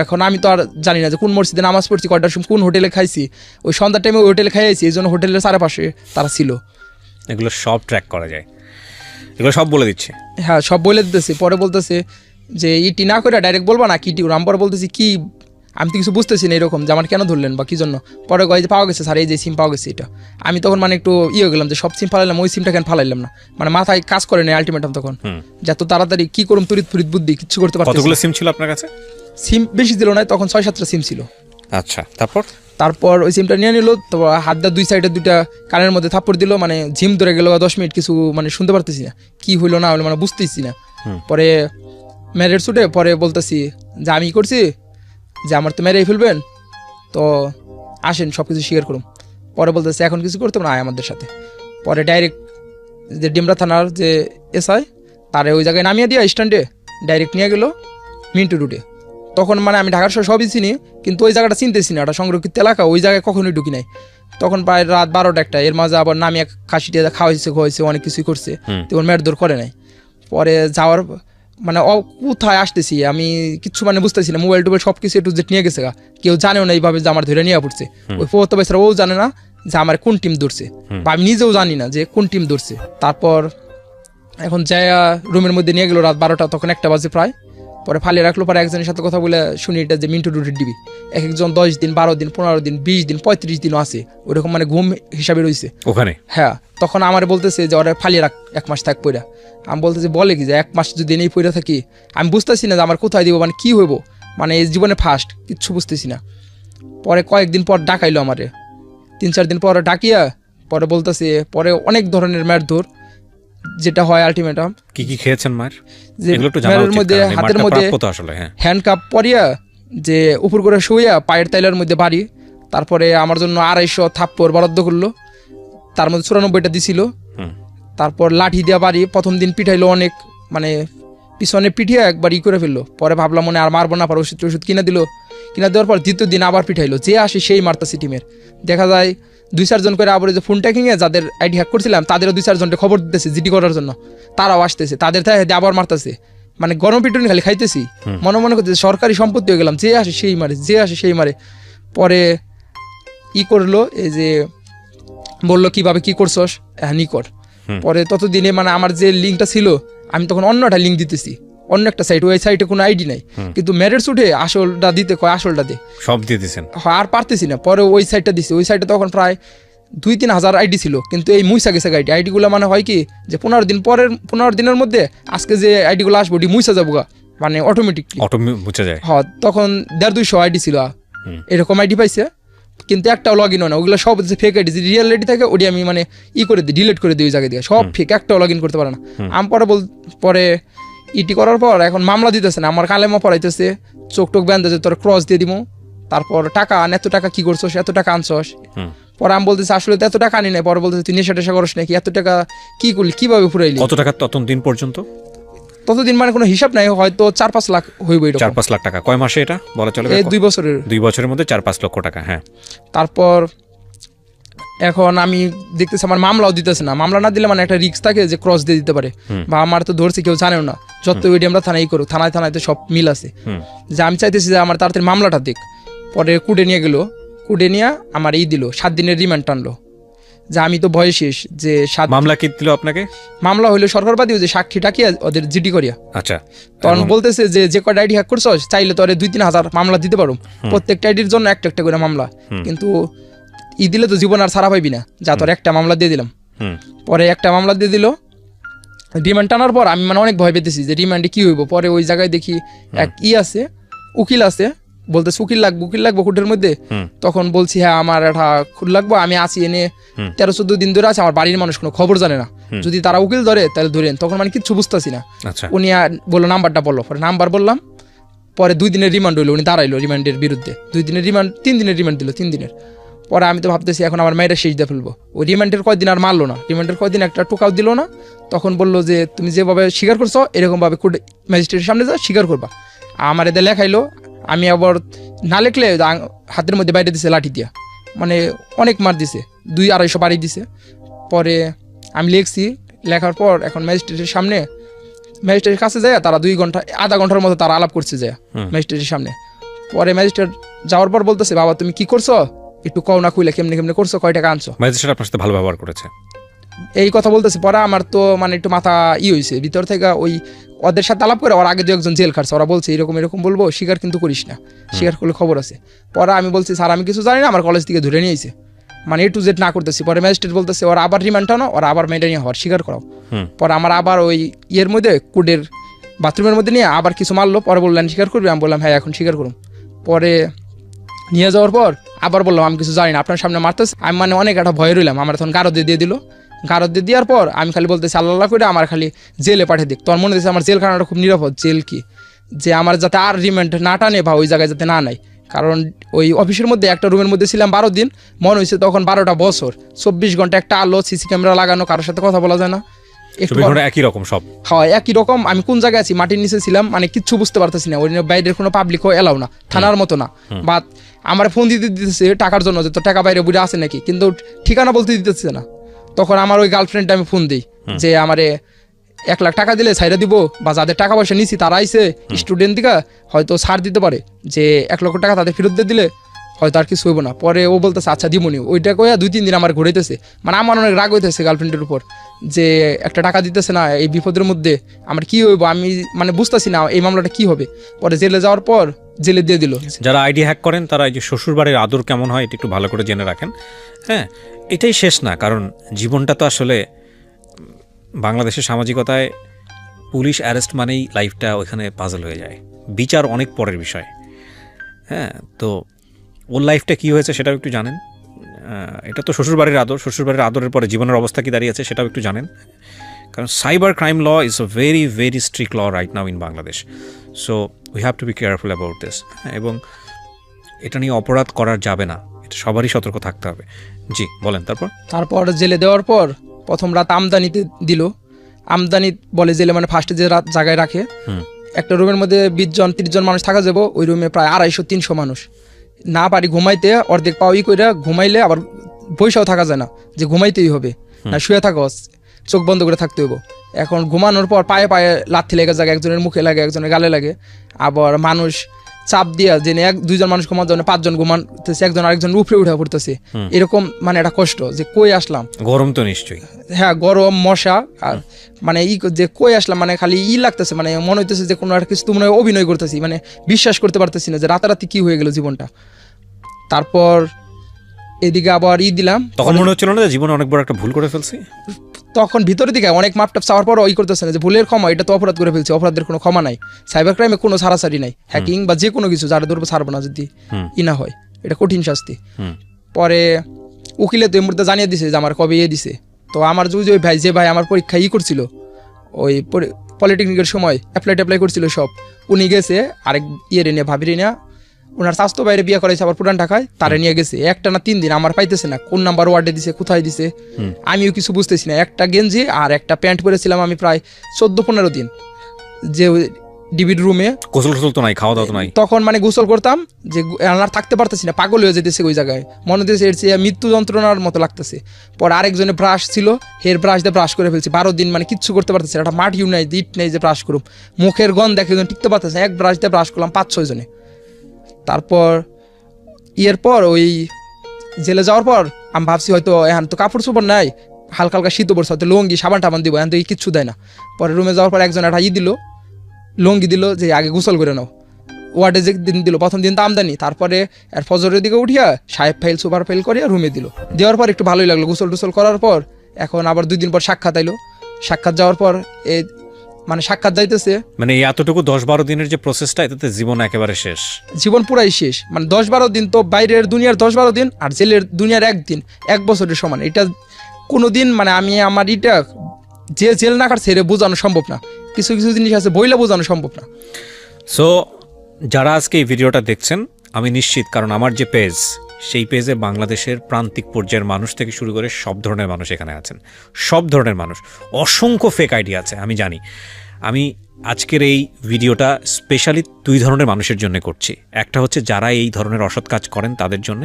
এখন আমি তো আর জানি না যে কোন মসজিদে নামাজ পড়ছি, কয়টার সময় কোন হোটেলে খাইছি। ওই সন্ধ্যার টাইমে ওই হোটেলে খাইছি, এই জন্য হোটেলের চারপাশে তারা ছিল। এগুলো সব ট্র্যাক করা যায়, এগুলো সব বলে দিচ্ছে। হ্যাঁ, সব বলে দিতেছে। পরে বলতেছে যে ইটি না করে ডাইরেক্ট বলবা না কি নাম্বার, বলতেছি কি আমি তো কিছু বুঝতেছি না এরকম যে আমার কেন ধরলেন বা কি জন্য। পরে কয় যে পাওয়া গেছে স্যার, এই যে সিম পাওয়া গেছে এটা। আমি তখন মানে একটু হয়ে গেলাম যে সব সিম ফালাইলাম, ওই সিমটা কেন ফালাইলাম না, মানে মাথায় কাজ করে না আলটিমেটাম তখন, যে এত তাড়াতাড়ি কি করুম, তড়িৎ ফরিৎ বুদ্ধি কিচ্ছু করতে পারছি। কতগুলো সিম ছিল আপনার কাছে? সিম বেশি ছিল না, তখন 6-7টা সিম ছিল। আচ্ছা, তারপর ওই সিমটা নিয়ে নিল, তো হাত দা 2 সাইডে 2টা কানের মধ্যে থাপ্পড় দিল, মানে ঝিম ধরে গেল 10 মিনিট, কিছু মানে শুনতে পারতেছি না কি হইলো না হইলো, মানে বুঝতেছি না। পরে ম্যারের ছুটে পরে বলতেছি যে আমি করছি, যে আমার তো মেরেই ফেলবেন, তো আসেন সব কিছু স্বীকার করুন। পরে বলতেছে এখন কিছু করতে না, আয় আমাদের সাথে। পরে ডাইরেক্ট যে ডিমরা থানার যে এসআই তারে ওই জায়গায় নামিয়ে দিয়ে স্ট্যান্ডে ডাইরেক্ট নিয়ে গেল মিন্টু রুটে। তখন মানে আমি ঢাকার শহর সবই চিনি, কিন্তু ওই জায়গাটা চিনতেছি না, ওটা সংরক্ষিত এলাকা, ওই জায়গায় কখনোই ঢুকি নাই। তখন প্রায় রাত 12টা 1টা, এর মাঝে আবার নামিয়ে খাসিটা খাওয়াইছে অনেক কিছুই করছে, তেমন মেরদৌড় করে নাই। পরে যাওয়ার মানে কোথায় আসতেছি আমি কিচ্ছু মানে বুঝতেছি না, মোবাইল টোবাইল সব কিছু একটু যে নিয়ে গেছে, কেউ জানেও না এইভাবে যে আমার ধরে নিয়ে পড়ছে। ওই ফোর্থ বেসরা ও জানে না যে আমার কোন টিম ধরছে, বা আমি নিজেও জানি না যে কোন টিম ধরছে। তারপর এখন যাই রুমের মধ্যে নিয়ে গেলো রাত 12টা, তখন 1টা বাজে প্রায়। পরে ফালিয়ে রাখলো। পরে একজনের সাথে কথা বলে শুনি এটা যে মিন্টু রুটির ডিবি, এক একজন 10 দিন 12 দিন 15 দিন 20 দিন 35 দিনও আছে, ওইরকম মানে ঘুম হিসাবে রয়েছে ওখানে। হ্যাঁ, তখন আমার বলতেছে যে ওরা ফালিয়ে রাখ 1 মাস থাক পইরা। আমি বলতেছি বলে কি যে 1 মাস যদি নেই পইরা থাকি, আমি বুঝতেছি না যে আমার কোথায় দিব, মানে কি হইব, মানে এই জীবনে ফার্স্ট কিচ্ছু বুঝতেছি না। পরে কয়েকদিন পর ডাকাইলো আমারে, 3-4 দিন পরে ডাকিয়া পরে বলতেছে, পরে অনেক ধরনের মারধর যেটা হয় আলটিমেটাম। কি কি খেয়েছেন মার? যে মারের মধ্যে হাতের মধ্যে হ্যান্ডকাপ পরিয়া, যে উপর করে শুইয়া পায়ের তাইলার মধ্যে বাড়ি। তারপরে আমার জন্য 250 থাপ্পড় বরাদ্দ করলো, তার মধ্যে 94টা দিছিল। তারপর লাঠি দিয়া বাড়ি, প্রথম দিন পিঠাইলো অনেক, মানে পিছনে পিঠিয়ে একবার করে ফেললো। পরে ভাবলাম মনে আর মারবো না, পর ওষুধ কিনে দিল। কিনা দেওয়ার পর দ্বিতীয় দিন আবার পিঠাইলো, যে আসে সেই মারতাছি টিমের। দেখা যায় 2-4 জন করে আবার যে ফোন ট্যাকিংয়ে যাদের আইডি হ্যাক করছিলাম তাদেরও 2-4 জনকে খবর দিতেছে জিডি করার জন্য, তারাও আসতেছে, তাদের থেকে আবার মারতেছে, মানে গরম পিটুনি খালি খাইতেছি। মনে মনে করতেছে সরকারি সম্পত্তি হয়ে গেলাম, যে আসে সেই মারে, যে আসে সেই মারে। পরে করলো, এই যে বললো কিভাবে কি করছস, হ্যাঁ নি কর। পরে ততদিনে মানে আমার যে লিঙ্কটা ছিল, আমি তখন অন্য একটা লিঙ্ক দিতেছি, অন্য একটা সাইট, ওই সাইটে কোনো আইডি নাই, কিন্তু মেরের ছুটে আসলটা দিতে কয়, আসলটা দে সব দিয়ে দিয়েছেন, আর পারতেছি না। পরে ওই সাইটটা দিছি, ওই সাইটে তখন প্রায় 2-3 হাজার আইডি ছিল, কিন্তু এই মুইসা গেছে আইডিগুলো, মানে হয় কি যে 15 দিনের মধ্যে আজকে যে আইডিগুলো আসবো ওটি মুইসা যাবো, মানে অটোমেটিকলি মুছে যায়। হ্যাঁ, তখন 150-200 আইডি ছিল, এরকম আইডি পাইছে, কিন্তু একটাও লগ ইন হয় না, ওগুলো সব যে ফেক আইডি, রিয়েল আইডি থাকে ওটি আমি মানে করে দিই, ডিলিট করে দিই ওই জায়গা দিয়ে, সব ফেক, একটাও লগ ইন করতে পারে না। আমি পরে ইটি করার পর এখন মামলা দিতেছে না, আমার কালেমা পড়াইতেছে, চোখ টোক বেঁধেছে, তোর ক্রস দিয়ে দিব, তারপর টাকা আন, এত টাকা কি করছস, এত টাকা আনছস। পরে আমি বলতেছি আসলে তো এত টাকা আনি নাই। পরে বলতেছে তুই নেশা টেশা করস নাকি, এত টাকা কি করলি, কিভাবে ফুরাইলি? কত টাকা ততদিন পর্যন্ত? ততদিন মানে কোনো হিসাব নাই, হয়তো 4-5 লাখ হইব। 4-5 লাখ টাকা কয় মাসে এটা বলা চলে? 2 বছরের মধ্যে 4-5 লক্ষ টাকা। হ্যাঁ, তারপর এখন আমি দেখতেছি আমার মামলাও দিতেছে না, মামলা না দিলে মানে একটা রিস্ক থাকে যে ক্রস দিয়ে দিতে পারে, বা আমার তো ধরছে কেউ জানেও না, যত ওইডি আমরা থানায় করো, থানায় তো সব মিল আছে, যে আমি চাইতেছি যে আমার তাড়াতাড়ি মামলাটা দিক। পরে কুড়ে নিয়ে গেলো, কুড়ে নিয়ে আমার দিল 7 দিনের রিমান্ড টানলো, যে আমি তো ভয় শেষ, যে মামলা কি দিল আপনাকে? মামলা হইলো সরকারবাদী, যে সাক্ষী টাকিয়া ওদের জিডি করিয়া। আচ্ছা, তখন বলতেছে যে কয়টা আইডি হ্যাক করছস, চাইলে তোরে 2-3 হাজার মামলা দিতে পারো, প্রত্যেকটা আইডির জন্য একটা একটা করে মামলা, কিন্তু দিলে তো জীবন আর ছাড়া পাইবি না, যা তোর একটা মামলা দিয়ে দিলাম। পরে একটা মামলা দিয়ে দিল, রিমান্ড টানার পর আমি মানে অনেক ভয় পেতেছি যে রিমান্ডে কি হইব। পরে ওই জায়গায় দেখি এক আছে, উকিল আছে, বলতেছে উকিল লাগবো কোর্টের মধ্যে। তখন বলছি হ্যাঁ আমার একটা খুল লাগবো, আমি আসি, এনে 13-14 দিন ধরে আছে, আমার বাড়ির মানুষ কোনো খবর জানে না, যদি তারা উকিল ধরে তাহলে ধরেন। তখন মানে কিচ্ছু বুঝতেছি না। উনি বললো নাম্বারটা বললো, পরে নাম্বার বললাম। পরে 2 দিনের রিমান্ড হইলো, উনি দাঁড়াইলো রিমান্ডের বিরুদ্ধে, 2 দিনের রিমান্ড, 3 দিনের রিমান্ড দিল, 3 দিনের। পরে আমি তো ভাবতেছি এখন আমার মেয়েটা শেষ দিয়ে ফেলবো, ওই রিমান্ডের কয়দিন আর মারলো না, রিমান্ডের কয়দিন একটা টোকাও দিল না। তখন বললো যে তুমি যেভাবে স্বীকার করছো এরকমভাবে ম্যাজিস্ট্রেটের সামনে যা স্বীকার করবা। আমার এদের লেখাইলো, আমি আবার না লেখলে হাতের মধ্যে বাইরে দিছে লাঠি দিয়া, মানে অনেক মার দিছে, 200-250 বাড়ি দিছে। পরে আমি লিখছি, লেখার পর এখন ম্যাজিস্ট্রেটের সামনে, ম্যাজিস্ট্রেটের কাছে যায়, তারা 2 ঘন্টা আধা ঘন্টার মতো তারা আলাপ করছে যায় ম্যাজিস্ট্রেটের সামনে। পরে ম্যাজিস্ট্রেট যাওয়ার পর বলতেছে বাবা তুমি কি করছো, একটু কও না, খুইলে কেমনে করছো, কয় টাকা আনছো? ম্যাজিস্ট্রেট আপনার সাথে ভালো ব্যবহার করেছে, এই কথা বলতেছে। পরে আমার তো মানে একটু মাথা হয়েছে ভিতর থেকে, ওই ওদের সাথে আলাপ করে ওর আগে 2-1 জন জেল খাটছে, ওরা বলছে এরকম এরকম বলবো, স্বীকার কিন্তু করিস না, স্বীকার করলে খবর আছে। পরে আমি বলছি স্যার আমি কিছু জানি না, আমার কলেজ থেকে ধরে নিয়েছে, মানে A to Z না করতেছি। পরে ম্যাজিস্ট্রেট বলতেছে ওরা আবার রিমান্ড টানো, ওরা আবার মেয়েটা নিয়ে হওয়ার স্বীকার করাও। পরে আমার আবার ওই ইয়ের মধ্যে কোডের বাথরুমের মধ্যে নিয়ে আবার কিছু মারলো, পরে বললেন স্বীকার করবি, আমি বললাম হ্যাঁ এখন স্বীকার করুন। পরে নিয়ে যাওয়ার পর আবার বললাম আমি কিছু জানি না, আপনার সামনে মারতেছে। আমি মানে অনেক একটা ভয় রইলাম, আমার তখন গারদে দিয়ে দিল। গারদে দেওয়ার পর আমি খালি বলতেছি আল্লাহ করে আমার খালি জেলে পাঠিয়ে দিক। তোর মনে হচ্ছে আমার জেলখানাটা খুব নিরাপদ, জেল কি যে আমার যাতে আর রিমান্ড না টানে বা ওই জায়গায় যাতে না নেয়। কারণ ওই অফিসের মধ্যে একটা রুমের মধ্যে ছিলাম 12 দিন, মনে হয়েছে তখন 12টা বছর, 24 ঘন্টা একটা আলো, সিসি ক্যামেরা লাগানো, কারোর সাথে কথা বলা যায় না, একই রকম সব। হয় একই রকম। আমি কোন জায়গায় আছি, মাটির নিচে ছিলাম, মানে কিচ্ছু বুঝতে পারতেছি না। ওই বাইরের কোনো পাবলিকও এলাও না, থানার মতো না। বা আমার ফোন দিতে দিতেছে টাকার জন্য, যে তোর টাকা বাইরে বুড়ে আছে নাকি, কিন্তু ঠিকানা বলতে দিতেছে না। তখন আমার ওই গার্লফ্রেন্ডটা আমি ফোন দিই যে আমারে 1 লাখ টাকা দিলে ছাইরা দিব, বা যাদের টাকা পয়সা নিছি তারা আইসে স্টুডেন্ট দিকা হয়তো ছাড় দিতে পারে, যে 1 লক্ষ টাকা তাদের ফেরত দিয়ে দিলে হয়তো আর কিছু হইব না। পরে ও বলতেছে আচ্ছা দিবনি, ওইটা কইয়া 2-3 দিন আমার ঘুরাইতেছে। মানে আমার অনেক রাগ হইতেছে গার্লফ্রেন্ডের উপর, যে একটা টাকা দিতেছে না এই বিপদের মধ্যে, আমার কি হইব আমি মানে বুঝতেছি না এই মামলাটা কি হবে। পরে জেলে যাওয়ার পর জেলে দিয়ে দিল। যারা আইডি হ্যাক করেন তারা এই যে শ্বশুরবাড়ির আদর কেমন হয় এটা একটু ভালো করে জেনে রাখেন। হ্যাঁ, এটাই শেষ না, কারণ জীবনটা তো আসলে বাংলাদেশের সামাজিকতায় পুলিশ অ্যারেস্ট মানেই লাইফটা ওইখানে পাজল হয়ে যায়, বিচার অনেক পরের বিষয়। হ্যাঁ, তো ওর লাইফটা কী হয়েছে সেটাও একটু জানেন। এটা তো শ্বশুরবাড়ির আদর, শ্বশুরবাড়ির আদরের পরে জীবনের অবস্থা কী দাঁড়িয়েছে সেটাও একটু জানেন। কারণ cyber crime law is a very very strict law right now in Bangladesh. So we have to be careful about this. এবং এটা নিয়ে অপরাধ করা যাবে না, এটা সবারই সতর্ক থাকতে হবে। জি বলেন। তারপর জেলে দেওয়ার পর প্রথম রাত আমদানিতে দিল। আমদানি বলে জেলে মানে ফার্স্টে যে রাত জায়গায় রাখে, একটা রুমের মধ্যে 20-30 জন মানুষ থাকা যাবো, ওই রুমে প্রায় 250-300 মানুষ। না পারি ঘুমাইতে, অর্ধেক পাওয়াই কইরা ঘুমাইলে আবার পয়সাও থাকা যায় না, যে ঘুমাইতেই হবে, না শুয়ে থাকো, চোখ বন্ধ করে থাকতে হইব। এখন ঘুমানোর পর পায়ে পায়ে লাথি লেগে যায়, একজনের মুখে লাগে, একজনের গালে লাগে। আবার মানুষ চাপ দিয়া যে 1-2 জন মানুষ ঘুমাতে, 5 জন ঘুমাতেছে, একজন আরেকজন উপরে উঠে পড়তেছে, এরকম মানে একটা কষ্ট যে কই আসলাম। গরম তো নিশ্চয়ই, হ্যাঁ গরম, মশা, আর মানে যে কই আসলাম, মানে খালি লাগতেছে, মানে মনে হইতেছে যে কোনো একটা কিছু তো মনে হয় অভিনয় করতেছি, মানে বিশ্বাস করতে পারতেছি না যে রাতারাতি কি হয়ে গেল জীবনটা। তারপর এদিকে আবার দিলাম, তখন মনে হচ্ছিল না যে জীবনে অনেক বড় একটা ভুল করে ফেলছি। তখন ভিতরের দিকে অনেক মাপটাপ চাওয়ার পর করতেছে না যে ভুলের ক্ষমা, এটা তো অপরাধ করে ফেলছে, অপরাধের কোনো ক্ষমা নাই। সাইবার ক্রাইমে কোনো ছাড়াছাড়ি নাই, হ্যাকিং বা যে কোনো কিছু যারা ধরবো ছাড়বো না যদি না হয়, এটা কঠিন শাস্তি। পরে উকিলে তো এই মুহূর্তে জানিয়ে দিছে যে আমার কবে দিছে। তো আমার ওই ভাই, যে ভাই আমার পরীক্ষা করছিল ওই পলিটেকনিকের সময়, অ্যাপ্লাই করছিল সব, উনি গেছে আরেক নিয়ে ভাবির নিয়ে, ওনার স্বাস্থ্য বাইরে বিয়ে করাইছে আবার পুরান ঢাকায়, তারা নিয়ে গেছে 1 না 3 দিন, আমার পাইতেছে না কোন নাম্বার ওয়ার্ডে দিছে, কোথায় দিছে, আমিও কিছু বুঝতেছি না। একটা গেঞ্জি আর একটা প্যান্ট পরেছিলাম আমি প্রায় 14-15 দিন, যে ডিবির রুমে। গোসল তো নাই, খাওয়া দাওয়া তো নাই। তখন মানে গোসল করতাম যে আর থাকতে পারতেছি না, পাগল হয়ে যেতেছে ওই জায়গায়, মনে হচ্ছে এর চেয়ে মৃত্যু যন্ত্রণার মতো লাগতেছে। পরে আরেকজনে ব্রাশ ছিল, হেয়ার ব্রাশ দিয়ে ব্রাশ করে ফেলছি 12 দিন, মানে কিচ্ছু করতে পারতেছে, একটা মাটিও নাই, ইট নেই যে ব্রাশ করুম, মুখের গন্ধ দেখে টিকতে পারতেছে, এক ব্রাশ দিয়ে ব্রাশ করলাম 5-6 জনে। তারপর পর ওই জেলে যাওয়ার পর আমি ভাবছি হয়তো এখন তো কাপড় চোপড় নাই, হালকা হালকা শীত পড়ছে, হয়তো লুঙ্গি সাবান টাবান দিব, এখন তো কিচ্ছু দেয় না। পরে রুমে যাওয়ার পর একজন একটা দিল, লুঙ্গি দিল যে আগে গোসল করে নাও। ওয়ার্ডে যে দিন দিল, প্রথম দিন তো আমদানি, তারপরে আর ফজরের দিকে উঠিয়া সাহেব ফাইল সুপার ফাইল করিয়া রুমে দিল। দেওয়ার পর একটু ভালোই লাগলো, গোসল টোসল করার পর এখন আবার 2 দিন পর সাক্ষাৎ আইলো। সাক্ষাৎ যাওয়ার পর মানে সাক্ষাৎ যাইতেছে, মানে এতটুকু 10-12 দিনের যে প্রসেসটা, এটাতে জীবন একেবারে শেষ, জীবন পুরাই শেষ। মানে 10-12 দিন তো বাইরের দুনিয়ার 10-12 দিন, আর জেলের দুনিয়ার 1 দিন 1 বছরের সমান। এটা কোনো দিন মানে আমি আমার যে জেল না কাটছে এটা বোঝানো সম্ভব না, কিছু কিছু জিনিস আছে বইলে বোঝানো সম্ভব না। সো যারা আজকে এই ভিডিওটা দেখছেন, আমি নিশ্চিত, কারণ আমার যে পেজ, সেই পেজে বাংলাদেশের প্রান্তিক পর্যায়ের মানুষ থেকে শুরু করে সব ধরনের মানুষ এখানে আছেন, সব ধরনের মানুষ, অসংখ্য ফেক আইডি আছে আমি জানি। আমি আজকের এই ভিডিওটা স্পেশালি 2 ধরনের মানুষের জন্য করছি। একটা হচ্ছে যারা এই ধরনের অসৎ কাজ করেন তাদের জন্য,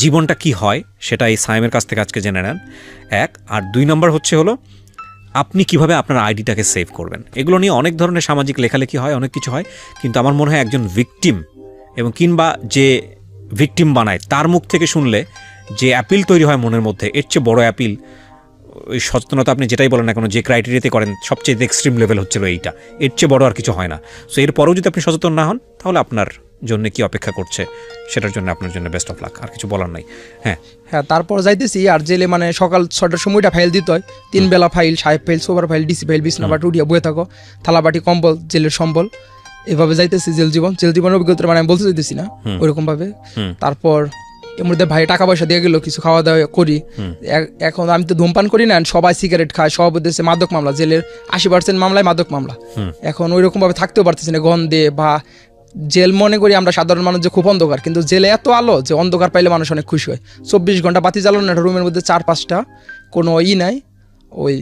জীবনটা কি হয় সেটা এই সাইমের কাছ থেকে আজকে জেনে নেন, 1। আর 2 নম্বর হলো আপনি কিভাবে আপনার আইডিটাকে সেভ করবেন। এগুলো নিয়ে অনেক ধরনের সামাজিক লেখালেখি হয়, অনেক কিছু হয়, কিন্তু আমার মনে হয় একজন ভিকটিম এবং কিংবা যে ভিকটিম বানায় তার মুখ থেকে শুনলে যে অ্যাপিল তৈরি হয় মনের মধ্যে, এর চেয়ে বড় অ্যাপিল ওই সচেতনতা আপনি যেটাই বলেন না কেন, যে ক্রাইটেরিয়াতে করেন সবচেয়ে এক্সট্রিম লেভেল হচ্ছিল এইটা, এর চেয়ে বড় আর কিছু হয় না। সো এরপরেও যদি আপনি সচেতন না হন তাহলে আপনার জন্য কি অপেক্ষা করছে সেটার জন্য আপনার জন্য বেস্ট অফ লাক, আর কিছু বলার নাই। হ্যাঁ হ্যাঁ, তারপর যাইতেছি আর জেলে মানে সকাল 6টার সময়টা ফাইল দিতে হয়, 3 বেলা ফাইল, সাহেব ফাইল, সোবার ফাইল, ডিসি ফাইল, বিছনা বাটি উঠিয়া বয়ে থাকো, থালাবাটি, কম্বল, জেলের সম্বল, এভাবে যাইতেছি জেল জীবনের অভিজ্ঞতা মানে আমি বলতে চাইতেছি না ওইরকম ভাবে। তারপর এর মধ্যে ভাই টাকা পয়সা দিয়ে গেলো, কিছু খাওয়া দাওয়া করি। এখন আমি তো ধূমপান করি না, সবাই সিগারেট খায়, সব উদ্দেশ্যে মাদক মামলা, জেলের 80% মামলায় মাদক মামলা। এখন ওইরকম ভাবে থাকতেও পারতেছি না গন্ধে, বা জেল মনে করি আমরা সাধারণ মানুষ যে খুব অন্ধকার, কিন্তু জেলে এত আলো যে অন্ধকার পাইলে মানুষ অনেক খুশি হয়। 24 ঘন্টা বাতি জ্বালানো, একটা রুমের মধ্যে 4-5টা, কোনো নাই, ওই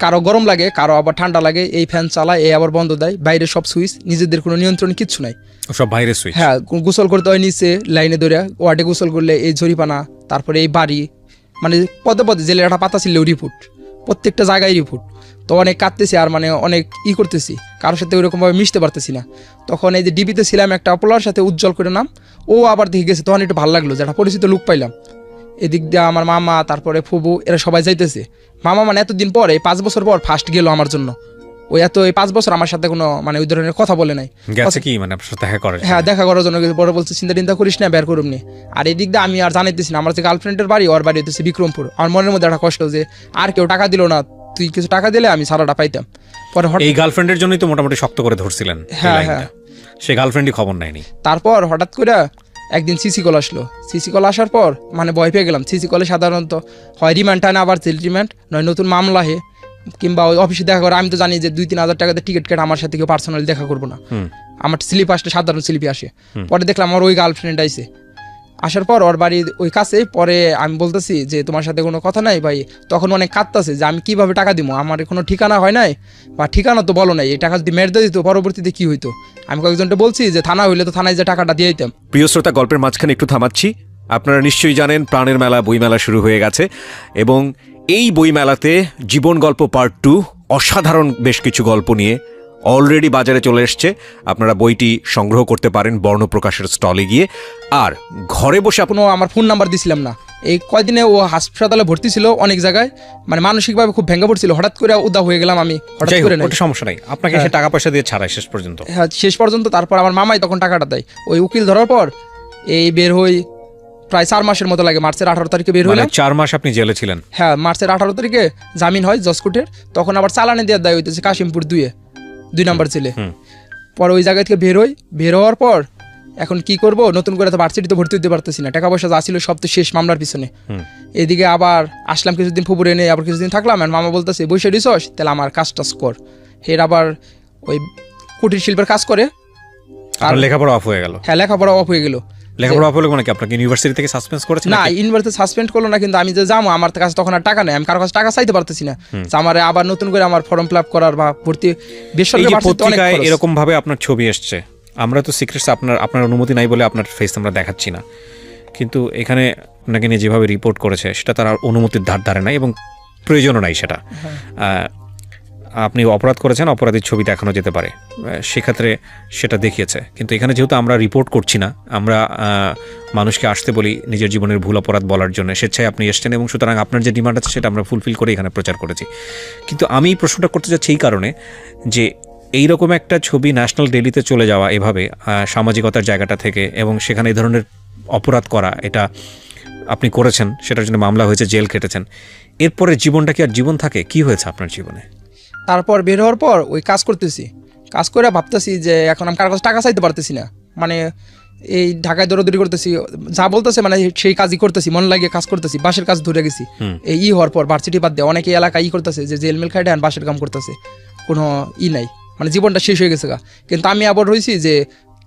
কারো গরম লাগে, কারো আবার ঠান্ডা লাগে, এই ফ্যান চালায়, এই আবার বন্ধ দেয়, বাইরে সব সুইচ, নিজেদের কোনো নিয়ন্ত্রণ কিচ্ছু নাই, সব বাইরে সুইচ। হ্যাঁ, গোসল করতে হয় নিচে লাইনে ধরে, ওয়ার্ডে গোসল করলে এই জরিপানা, তারপরে এই বাড়ি, মানে পদে পদে জেলের একটা পাতা ছিলেও রিপোর্ট, প্রত্যেকটা জায়গায় রিপোর্ট। তো অনেক কাঁদতেছি আর মানে অনেক করতেছি, কারোর সাথে ওইরকমভাবে মিশতে পারতেছি না। তখন এই যে ডিবিতে ছিলাম একটা পোলার সাথে, উজ্জ্বল করে নাম, ও আবার দেখে গেছে, তখন একটু ভালো লাগলো যে একটা পরিচিত লোক পাইলাম। এদিক দিয়ে আমার মামা, তারপরে ফুবু, এরা সবাই যাইতেছে। মামা মানে এতদিন পর, এই 5 বছর পর ফার্স্ট গেল আমার জন্য। ওই এই 5 বছর আমার সাথে কোনো মানে ওই ধরনের কথা বলে নাই। গেছে কি মানে আপনার সাথে দেখা করে? হ্যাঁ, দেখা করার জন্য বড় বলছে চিন্তা করিস না, বের করুম নি। আর এদিক দিয়ে আমি আর জানাইতেছি না, আমার যে গার্লফ্রেন্ডের বাড়ি, ওর বাড়ি হচ্ছে বিক্রমপুর। আমার মনের মধ্যে একটা কষ্ট যে আর কেউ টাকা দিল না, তুই কিছু টাকা দিলে আমি সারাটা পাইতাম। পরে এই গার্লফ্রেন্ডের জন্যই তো মোটামুটি শক্ত করে ধরছিলেন। হ্যাঁ হ্যাঁ, সে গার্লফ্রেন্ডই খবর নেয়নি। তারপর হঠাৎ করে একদিন সিসি কল আসলো। সিসি কল আসার পর মানে ভয় পেয়ে গেলাম। সিসি কলে সাধারণত হয় রিমান্ড টানে, আবার জেল রিমান্ড, নয় নতুন মামলা হে, কিংবা ওই অফিসে দেখা করে। আমি তো জানি যে 2-3 হাজার টাকাতে টিকিট কেটে আমার সাথে কেউ পার্সোনালি দেখা করবো না, আমার স্লিপ আসলে সাধারণ স্লিপই আসে। পরে দেখলাম আমার ওই গার্লফ্রেন্ড আইসে, আসার পর ওর বাড়ি ওই কাছে। পরে আমি বলতেছি যে তোমার সাথে কোনো কথা নাই ভাই, তখন অনেক কাঁদতেছে যে আমি কিভাবে টাকা দিব, আমার কোনো ঠিকানা হয় নাই, বা ঠিকানা তো বলো নাই, এই টাকা যদি মেরে দিত পরবর্তীতে কি হইতো। আমি কয়েকজনটা বলছি যে থানা হইলে তো থানায় যে টাকাটা দিয়ে দিতাম। প্রিয় শ্রোতা, গল্পের মাঝখানে একটু থামাচ্ছি। আপনারা নিশ্চয়ই জানেন প্রাণের মেলা বইমেলা শুরু হয়ে গেছে, এবং এই বইমেলাতে জীবন গল্প পার্ট 2 অসাধারণ বেশ কিছু গল্প নিয়ে অলরেডি বাজারে চলে এসছে। আপনারা বইটি সংগ্রহ করতে পারেন বর্ণপ্রকাশের স্টলে গিয়ে, আর ঘরে বসে কোনো আমার ফোন নাম্বার দিছিলাম না। এই কয়দিনে ও হাসপাতালে ভর্তি ছিল অনেক জায়গায়, মানে মানসিকভাবে খুব ভেঙে পড়ছিল। হঠাৎ করে উদা হয়ে গেলাম আমি, হঠাৎ করে। ওটা সমস্যা নাই, আপনাকে সে টাকা পয়সা দিয়ে ছাড়ায় শেষ পর্যন্ত। হ্যাঁ, শেষ পর্যন্ত। তারপর আমার মামাই তখন টাকাটা দেয়। ওই উকিল ধরার পর এই বের হই প্রায় 4 মাসের মতো লাগে। মার্চের 18 তারিখে বের হইলাম। 4 মাস আপনি জেলে ছিলেন? হ্যাঁ, মার্চের 18 তারিখে জামিন হয় জজকোর্টের। তখন আবার চালানে দেওয়ার দায় হইতেছে কাশিমপুর 2 নম্বর ছেলে। পরে ওই জায়গা থেকে বের হওয়ার পর এখন কি করব, নতুন করে তো ভার্সিটিতে ভর্তি হতে পারতেছি না, টাকা পয়সা যা ছিল সব তো শেষ মামলার পিছনে। এদিকে আবার আসলাম কিছুদিন, ফুপুরে নেই, আবার কিছুদিন থাকলাম। আর মামা বলতেছে বসে রিসোর্স, তাহলে আমার কাজ টাজ কর। হের আবার ওই কুটির শিল্পের কাজ করে। আর লেখাপড়া অফ হয়ে গেল? হ্যাঁ, লেখাপড়া অফ হয়ে গেল। লেখাপড়া অফ হলো মানে কি, আপনাকে ইউনিভার্সিটি থেকে সাসপেন্ড করেছে? না, ইউনিভার্সিটি সাসপেন্ড করলো না, কিন্তু আমি যে যাবো আমার কাছে তখন আর টাকা নেই, আমি কারো কাছে টাকা চাইতে পারতেছি না। আমার আবার নতুন করে আমার ফর্ম ফিল আপ করার বা ভর্তি বেসরকারি পত্রিকায় এরকম ভাবে আপনার ছবি এসছে। আমরা তো সিক্রেটস আপনার অনুমতি নাই বলে আপনার ফেস আমরা দেখাচ্ছি না, কিন্তু এখানে আপনাকে নিয়ে যেভাবে রিপোর্ট করেছে সেটা তার অনুমতির ধারে নাই এবং প্রয়োজনও নাই সেটা। আপনি অপরাধ করেছেন, অপরাধীর ছবি দেখানো যেতে পারে, সেক্ষেত্রে সেটা দেখিয়েছে। কিন্তু এখানে যেহেতু আমরা রিপোর্ট করছি না, আমরা মানুষকে আসতে বলি নিজের জীবনের ভুল অপরাধ বলার জন্য, স্বেচ্ছায় আপনি এসছেন, এবং সুতরাং আপনার যে ডিমান্ড আছে সেটা আমরা ফুলফিল করে এখানে প্রচার করেছি। কিন্তু আমি প্রশ্নটা করতে যাচ্ছি এই কারণে যে এইরকম একটা ছবি ন্যাশনাল ডেইলিতে চলে যাওয়া এভাবে সামাজিকতার জায়গাটা থেকে, এবং সেখানে এই ধরনের অপরাধ করা, এটা আপনি করেছেন, সেটার জন্য মামলা হয়েছে, জেল কেটেছেন। এরপরে জীবনটা কি আর জীবন থাকে? কি হয়েছে আপনার জীবনে? তারপর বের হওয়ার পর ওই কাজ করতেছি, কাজ করে ভাবতেছি যে এখন আমি কারো কাছে টাকা চাইতে পারতেছি না, মানে এই ঢাকায় দৌড়াদৌড়ি করতেছি, যা বলতেছে মানে সেই কাজই করতেছি, মন লাগিয়ে কাজ করতেছি। বাসের কাজ ধরে গেছি এই হওয়ার পর, ভার্সিটি বাদ দিয়ে অনেকে এলাকায় করতেছে যে জেলমেল খাইডে আর বাসের কাম করতেছে, কোনো নাই, মানে জীবনটা শেষ হয়ে গেছে গা। কিন্তু আমি আবার রয়েছি যে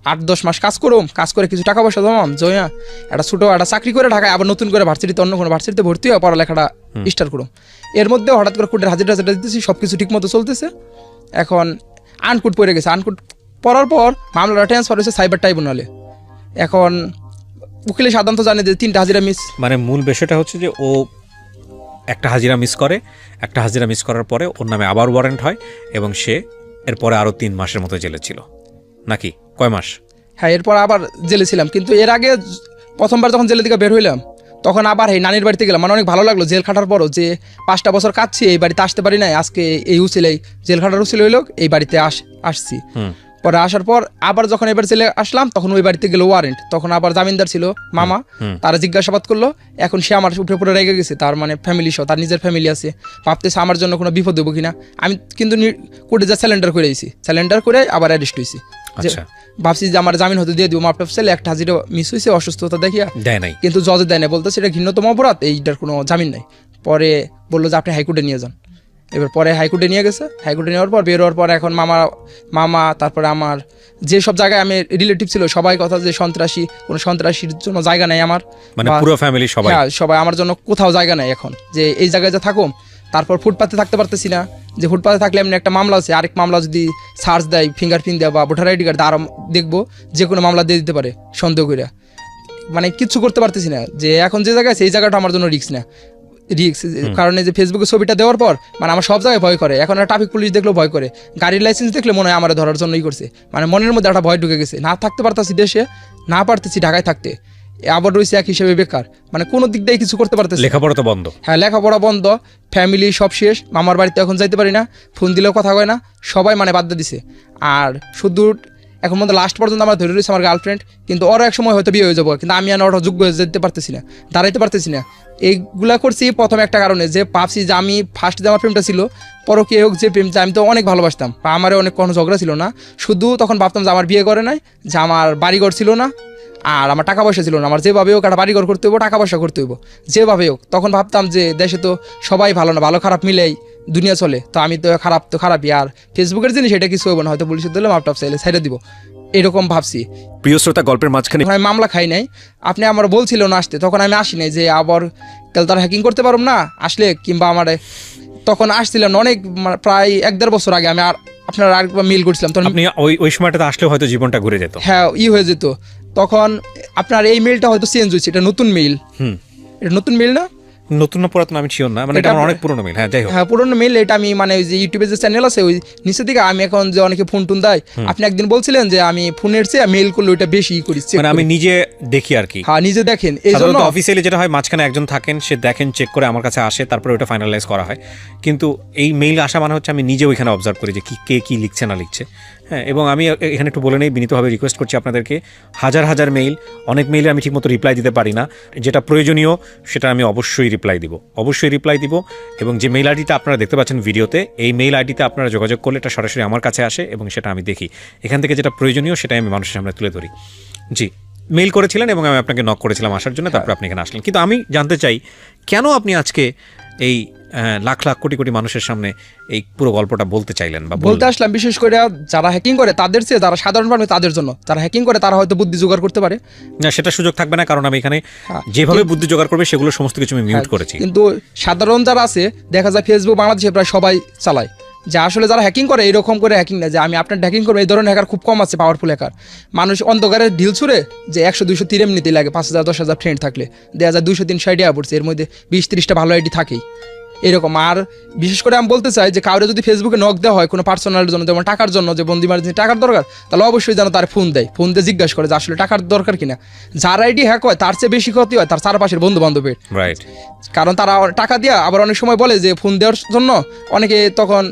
8-10 মাস কাজ করুম, কাজ করে কিছু টাকা পয়সা জমাম, জয়া একটা ছোটো একটা চাকরি করে ঢাকায় আবার নতুন করে ভার্সিটিতে, অন্য কোনো ভার্সিটিতে ভর্তি হয়ে পড়ালেখাটা স্টার্ট করুম। এর মধ্যে হঠাৎ করে কোর্টের হাজিরা দিতেছি, সব কিছু ঠিক মতো চলতেছে। এখন আনকুট পড়ে গেছে, আনকুট পড়ার পর মামলাটা ট্রান্সফার হয়েছে সাইবার ট্রাইব্যুনালে। এখন উকিলে সাধারণত জানে যে 3টা হাজিরা মিস, মানে মূল বিষয়টা হচ্ছে যে ও একটা হাজিরা মিস করে, একটা হাজিরা মিস করার পরে ওর নামে আবার ওয়ারেন্ট হয়, এবং সে এরপরে আরও 3 মাসের মতো জেলে ছিল নাকি? কয় মাস? হ্যাঁ, এরপর আবার জেলে ছিলাম। কিন্তু এর আগে প্রথমবার যখন জেলে থেকে বের হইলাম তখন আবার এই নানির বাড়িতে গেলাম, মানে অনেক ভালো লাগলো জেল খাটার পরও যে 5টা বছর কাটছি এই বাড়িতে আসতে পারি নাই, আজকে এই উচিলেই জেল খাটার উচিল হইলো এই বাড়িতে আসছি। পরে আসার পর আবার যখন এবার জেলে আসলাম তখন ওই বাড়িতে গেলো ওয়ারেন্ট, তখন আবার জামিনদার ছিল মামা, তারা জিজ্ঞাসাবাদ করলো, এখন সে আমার উপরে পুরো রেগে গেছে, তার মানে ফ্যামিলি সহ, তার নিজের ফ্যামিলি আছে, ভাবতেছে আমার জন্য কোনো বিপদ দেবো কিনা। আমি কিন্তু কোর্টে যা স্যালেন্ডার করে দিয়েছি, স্যালেন্ডার করে আবার অ্যারেস্ট হয়েছি। ভাবছি যে আমার জামিন হতে দিয়ে দিব, মাপটা ছেলে একটা হাজিরা মিস হয়েছে অসুস্থতা দেখিয়া দেয় নাই, কিন্তু জজে দেয় নাই, বলতে সেটা ঘৃণ্যতম অপরাধ, এইটার কোনো জামিন নাই। পরে বললো যে আপনি হাইকোর্টে নিয়ে যান। এবার পরে হাইকোর্টে নিয়ে গেছে, হাইকোর্টে নেওয়ার পর বেরোয়ার পর এখন মামা তারপরে আমার যে সব জায়গায় আমি রিলেটিভ ছিল সবাই কথা যে কোনো সন্ত্রাসীর জন্য জায়গা নাই আমার, মানে পুরো ফ্যামিলি সবাই, হ্যাঁ সবাই, আমার জন্য কোথাও জায়গা নাই এখন, যে এই জায়গায় যা থাকুম। তারপর ফুটপাতে থাকতে পারতেছি না, যে ফুটপাতে থাকলে এমনি একটা মামলা আছে, আরেক মামলা যদি সার্চ দেয় ফিঙ্গারপ্রিন্ট দেয় বা ভোটার আইডি কার্ড আরও দেখবো, যে কোনো মামলা দিয়ে দিতে পারে সন্দেহ করে, মানে কিচ্ছু করতে পারতেছি না। যে এখন যে জায়গায় আছে এই জায়গাটা আমার জন্য রিস্ক না, কারণ এই যে ফেসবুকে ছবিটা দেওয়ার পর মানে আমার সব জায়গায় ভয় করে, এখন ট্রাফিক পুলিশ দেখলেও ভয় করে, গাড়ির লাইসেন্স দেখলে মনে হয় আমার ধরার জন্যই করছে, মানে মনের মধ্যে একটা ভয় ঢুকে গেছে, না থাকতে পারতেছি দেশে, না পারতেছি ঢাকায় থাকতে, আবার রয়েছে এক হিসেবে বেকার, মানে কোনো দিক দিয়ে কিছু করতে পারতেছি। লেখাপড়া তো বন্ধ, হ্যাঁ লেখাপড়া বন্ধ, ফ্যামিলি সব শেষ, মামার বাড়িতে এখন যাইতে পারি না, ফোন দিলেও কথা কয় না, সবাই মানে বাদ দিছে। আর শুধু এখন মধ্যে লাস্ট পর্যন্ত আমার ধরে রয়েছে আমার গার্লফ্রেন্ড, কিন্তু ওরা এক সময় হয়তো বিয়ে হয়ে যাবো, কিন্তু আমি আর ওটা যোগ্য হয়ে যেতে পারতেছি না, দাঁড়াইতে পারতেছি না। এইগুলা করছি প্রথম একটা কারণে, যে ভাবছি যে আমি ফার্স্ট যে আমার প্রেমটা ছিল পরকীয় হোক যে প্রেম, যে আমি তো অনেক ভালোবাসতাম, বা আমারও অনেক কোনো ঝগড়া ছিল না, শুধু তখন ভাবতাম যে আমার বিয়ে করে নাই, যে আমার বাড়িঘর ছিল না, আর আমার টাকা পয়সা ছিল না, আমার যেভাবে হোক একটা বাড়িঘর করতে হইব, টাকা পয়সা করতে হইব যেভাবে হোক। তখন ভাবতাম যে দেশে তো সবাই ভালো না, ভালো খারাপ মিলেই দুনিয়া চলে, তো আমি তো খারাপই, আর ফেসবুকের জিনিস এটা কিছু হইব না, হয়তো পুলিশের দিলে মাপটাপ চাইলে ছেড়ে দিব, এরকম ভাবছি। প্রিয় শ্রোতা, গল্পের মাঝখানে আমি মামলা খাই নাই, আপনি আমার বলছিল না আসতে, তখন আমি আসি নাই, যে আবার তাহলে তারা হ্যাকিং করতে পারব না আসলে, কিংবা আমার তখন আসছিলাম অনেক প্রায় 1-1.5 বছর আগে, আমি আর আপনার আরেকবার মেইল করছিলাম, তখন আপনি ওই সময়টাতে আসলে হয়তো জীবনটা ঘুরে যেত, হ্যাঁ হয়ে যেত। তখন আপনার এই মেইলটা হয়তো চেঞ্জ হয়েছে, এটা নতুন মেইল, এটা নতুন মেইল না, নতুন না পুরাতন আমি শিওর না, মানে এটা অনেক পুরনো মেইল। হ্যাঁ যাই হোক, হ্যাঁ পুরনো মেইল, এটা আমি মানে ওই যে ইউটিউবে যে চ্যানেল আছে ওই নিচের দিকে, আমি এখন যে অনেকে ফোন টোন দেয়, আপনি একদিন বলছিলেন যে আমি ফোনের চেয়ে মেইল করলে ওইটা বেশি করি, মানে আমি নিজে দেখি আর কি। হ্যাঁ নিজে দেখেন, এই জন্য অফিসিয়ালি যেটা হয় মাঝখানে একজন থাকেন, সে দেখেন, চেক করে আমার কাছে আসে, তারপরে ওটা ফাইনালাইজ করা হয়। কিন্তু এই মেইল আসা মানে হচ্ছে আমি নিজে ওইখানে অবজার্ভ করি যে কে কি লিখছে না লিখছে। হ্যাঁ, এবং আমি এখানে একটু বলে নেই, বিনীতভাবে রিকোয়েস্ট করছি আপনাদেরকে, হাজার মেইল, অনেক মেইলে আমি ঠিকমতো রিপ্লাই দিতে পারি না, যেটা প্রয়োজনীয় সেটা আমি অবশ্যই রিপ্লাই দিব। এবং যে মেইল আইডিটা আপনারা দেখতে পাচ্ছেন ভিডিওতে, এই মেইল আইডিতে আপনারা যোগাযোগ করলে এটা সরাসরি আমার কাছে আসে এবং সেটা আমি দেখি, এখান থেকে যেটা প্রয়োজনীয় সেটাই আমি মানুষের সামনে তুলে ধরি। জি, মেইল করেছিলেন এবং আমি আপনাকে নক করেছিলাম আসার জন্য, তারপর আপনি এখানে আসলেন। কিন্তু আমি জানতে চাই কেন আপনি আজকে এই লাখ কোটি মানুষের সামনে এই পুরো গল্পটা বলতে চাইলেন বা বলতে আসলাম? বিশেষ করে যারা হ্যাকিং করে তাদের চেয়ে যারা সাধারণ মানুষ তাদের জন্য, যারা হ্যাকিং করে তারা হয়তো বুদ্ধি জোগাড় করতে পারে না, সেটা সুযোগ থাকবে না, কারণ আমি এখানে যেভাবে বুদ্ধি জোগাড় করবে সেগুলো সমস্ত কিছু আমি মিউট করেছি। কিন্তু সাধারণ যারা আছে দেখা যায় ফেসবুক বাংলাদেশে প্রায় সবাই চালায়, যে আসলে যারা হ্যাকিং করে এরকম করে হ্যাকিং না, যে আমি আপনার হ্যাকিং করবো, এই ধরনের হ্যাকার খুব কম আছে, পাওয়ারফুল হ্যাকার। মানুষ অন্ধকারে ঢিল ছুড়ে যে 100-200 তীর এমনিতেই লাগে, 5,000-10,000 ফ্রেন্ড থাকলে দেখা যায় 200-300 আইডিয়া পড়ছে, এর মধ্যে 20-30টা ভালো আইডি থাকেই এরকম। আর বিশেষ করে আমি বলতে চাই যে কাউরে যদি ফেসবুকে নক দেওয়া হয় কোনো পার্সোনালের জন্য, যেমন টাকার জন্য, যে বন্দি মার্জিন টাকার দরকার, তাহলে অবশ্যই যেন তার ফোন দেয়, ফোন দিয়ে জিজ্ঞাসা করে যে আসলে টাকার দরকার কিনা। যার আইডি হ্যাক হয় তার চেয়ে বেশি ক্ষতি হয় তার চারপাশের বন্ধু বান্ধবের, কারণ তারা টাকা দিয়া আবার অনেক সময় বলে যে ফোন দেওয়ার জন্য, অনেকে তখন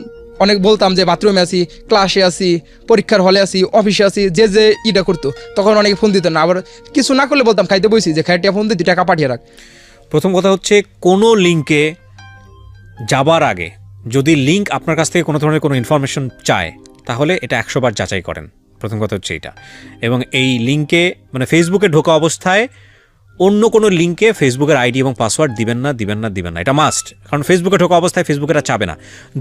অনেক বলতাম যে বাথরুমে আছি, ক্লাসে আছি, পরীক্ষার হলে আছি, অফিসে আছি, যে ইটা করতো, তখন অনেকে ফোন দিত না। আবার কিছু না করলে বলতাম খাইতে বসি যে খাইটিয়া ফোন দিয়ে টাকা পাঠিয়ে রাখ। প্রথম কথা হচ্ছে, কোনো লিঙ্কে যাবার আগে যদি লিঙ্ক আপনার কাছ থেকে কোনো ধরনের কোনো ইনফরমেশন চায়, তাহলে এটা 100 বার যাচাই করেন। প্রথম কথা হচ্ছে এটা। এবং এই লিঙ্কে মানে ফেসবুকে ঢোকা অবস্থায় অন্য কোনো লিঙ্কে ফেসবুকের আইডি এবং পাসওয়ার্ড দিবেন না, এটা মাস্ট। কারণ ফেসবুকে ঢোকা অবস্থায় ফেসবুক এটা চাবে না,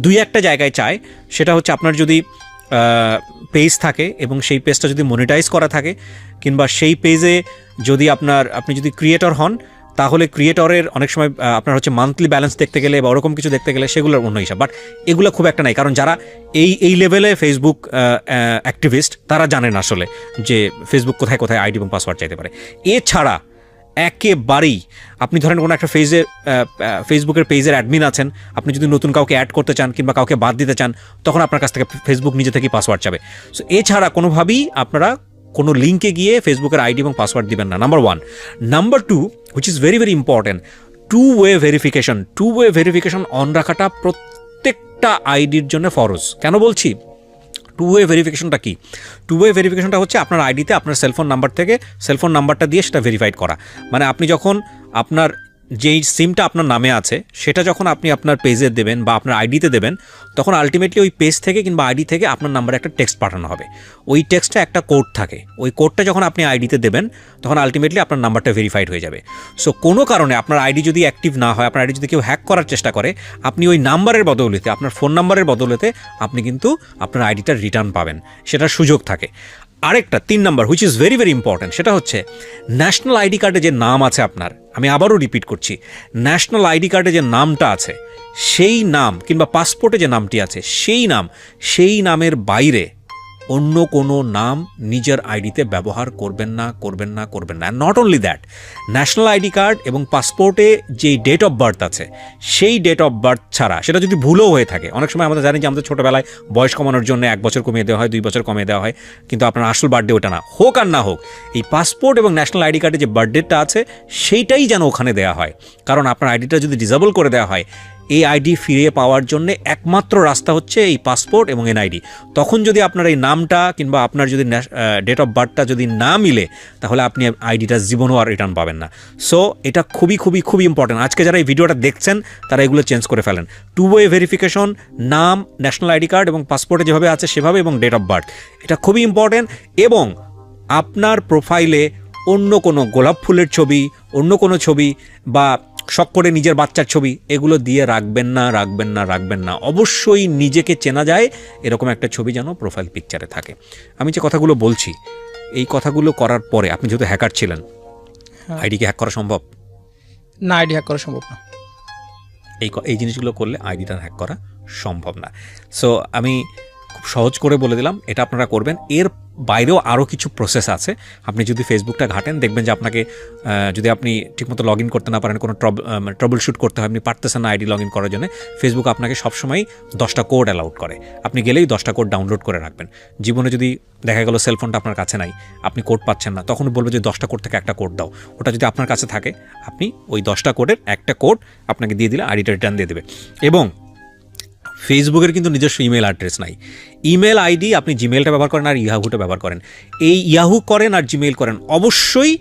2-1টা জায়গায় চায়। সেটা হচ্ছে আপনার যদি পেজ থাকে এবং সেই পেজটা যদি মনিটাইজ করা থাকে, কিংবা সেই পেজে যদি আপনি যদি ক্রিয়েটর হন, তাহলে ক্রিয়েটরের অনেক সময় আপনার হচ্ছে মান্থলি ব্যালেন্স দেখতে গেলে বা ওরকম কিছু দেখতে গেলে সেগুলোর অন্য হিসাব। বাট এগুলো খুব একটা নাই, কারণ যারা এই লেভেলে ফেসবুক অ্যাক্টিভিস্ট তারা জানেন আসলে যে ফেসবুক কোথায় আইডি এবং পাসওয়ার্ড চাইতে পারে। এছাড়া একেবারেই আপনি ধরেন কোনো একটা ফেসবুকের পেজের অ্যাডমিন আছেন, আপনি যদি নতুন কাউকে অ্যাড করতে চান কিংবা কাউকে বাদ দিতে চান, তখন আপনার কাছ থেকে ফেসবুক নিজে থেকেই পাসওয়ার্ড চাবে। সো এছাড়া কোনোভাবেই আপনারা কোনো লিঙ্কে গিয়ে ফেসবুকের আইডি এবং পাসওয়ার্ড দিবেন না, number 1। Number 2, which is very very important, two way verification on রাখাটা প্রত্যেকটা আইডির জন্য ফরজ। কেন বলছি টু ওয়ে ভেরিফিকেশনটা কি? টু ওয়ে ভেরিফিকেশনটা হচ্ছে আপনার আইডিতে আপনার সেলফোন নাম্বার থেকে সেলফোন নাম্বারটা দিয়ে সেটা ভেরিফাইড করা। মানে আপনি যখন আপনার যেই সিমটা আপনার নামে আছে সেটা যখন আপনি আপনার পেজে দেবেন বা আপনার আইডিতে দেবেন, তখন আলটিমেটলি ওই পেজ থেকে কিংবা আইডি থেকে আপনার নাম্বারে একটা টেক্সট পাঠানো হবে। ওই টেক্সটে একটা কোড থাকে, ওই কোডটা যখন আপনি আইডিতে দেবেন তখন আলটিমেটলি আপনার নাম্বারটা ভেরিফাইড হয়ে যাবে। সো কোনো কারণে আপনার আইডি যদি অ্যাক্টিভ না হয়, আপনার আইডি যদি কেউ হ্যাক করার চেষ্টা করে, আপনি ওই নাম্বারের বদৌলতে, আপনার ফোন নাম্বারের বদৌলতে আপনি কিন্তু আপনার আইডিটা রিটার্ন পাবেন, সেটার সুযোগ থাকে। আরেকটা 3 number, which is very very important, সেটা হচ্ছে ন্যাশনাল আইডি কার্ডে যে নাম আছে আপনার, আমি আবারও রিপিট করছি, ন্যাশনাল আইডি কার্ডে যে নামটা আছে সেই নাম কিংবা পাসপোর্টে যে নামটি আছে সেই নামের বাইরে অন্য কোনো নাম নিজের আইডিতে ব্যবহার করবেন না। Not only that, national ID card এবং পাসপোর্টে যেই ডেট অফ বার্থ আছে সেই ডেট অফ বার্থ ছাড়া, সেটা যদি ভুলও হয়ে থাকে, অনেক সময় আমরা জানি যে আমাদের ছোটোবেলায় বয়স কমানোর জন্য 1 বছর কমিয়ে দেওয়া হয়, 2 বছর কমিয়ে দেওয়া হয়, কিন্তু আপনার আসল বার্থডে ওটা না, হোক আর না হোক, এই পাসপোর্ট এবং ন্যাশনাল আইডি কার্ডে যে বার্থডেটা আছে সেইটাই যেন ওখানে দেওয়া হয়। কারণ আপনার আইডিটা যদি ডিসেবল করে দেওয়া হয়, এই আইডি ফিরিয়ে পাওয়ার জন্য একমাত্র রাস্তা হচ্ছে এই পাসপোর্ট এবং এনআইডি। তখন যদি আপনার এই নামটা কিংবা আপনার যদি ডেট অফ বার্থটা যদি না মিলে, তাহলে আপনি আইডিটা জীবনও আর রিটার্ন পাবেন না। সো এটা খুবই খুবই খুবই ইম্পর্টেন্ট। আজকে যারা এই ভিডিওটা দেখছেন তারা এগুলো চেঞ্জ করে ফেলেন। টু ওয়ে ভেরিফিকেশন, নাম, ন্যাশনাল আইডি কার্ড এবং পাসপোর্টে যেভাবে আছে সেভাবে, এবং ডেট অফ বার্থ, এটা খুবই ইম্পর্টেন্ট। এবং আপনার প্রোফাইলে অন্য কোনো গোলাপ ফুলের ছবি, অন্য কোনো ছবি বা শখ করে নিজের বাচ্চার ছবি, এগুলো দিয়ে রাখবেন না। অবশ্যই নিজেকে চেনা যায় এরকম একটা ছবি যেন প্রোফাইল পিকচারে থাকে। আমি যে কথাগুলো বলছি, এই কথাগুলো করার পরে আপনি যেহেতু হ্যাকার ছিলেন, আইডিকে হ্যাক করা সম্ভব না? আইডি হ্যাক করা সম্ভব না। এই জিনিসগুলো করলে আইডিটা হ্যাক করা সম্ভব না। সো আমি খুব সহজ করে বলে দিলাম, এটা আপনারা করবেন। এর বাইরেও আরও কিছু প্রসেস আছে। আপনি যদি ফেসবুকটা ঘাটেন, দেখবেন যে আপনাকে যদি আপনি ঠিকমতো লগ ইন করতে না পারেন, কোনো ট্রাবল শুট করতে হয়, আপনি পারতেছেন না আইডি লগ ইন করার জন্য, ফেসবুক আপনাকে সবসময় 10টা কোড অ্যালাউড করে। আপনি গেলেই 10টা কোড ডাউনলোড করে রাখবেন। জীবনে যদি দেখা গেল সেলফোনটা আপনার কাছে নাই, আপনি কোড পাচ্ছেন না, তখন বলবে যে 10টা কোড থেকে একটা কোড দাও। ওটা যদি আপনার কাছে থাকে, আপনি ওই 10টা কোডের একটা কোড আপনাকে দিয়ে দিলে আইডিটা রিটার্ন দিয়ে দেবে। এবং ফেসবুকের কিন্তু নিজস্ব ইমেল অ্যাড্রেস নাই। ইমেল আইডি আপনি জিমেলটা ব্যবহার করেন আর ইয়াহুটা ব্যবহার করেন, এই ইয়াহু করেন আর জিমেল করেন, অবশ্যই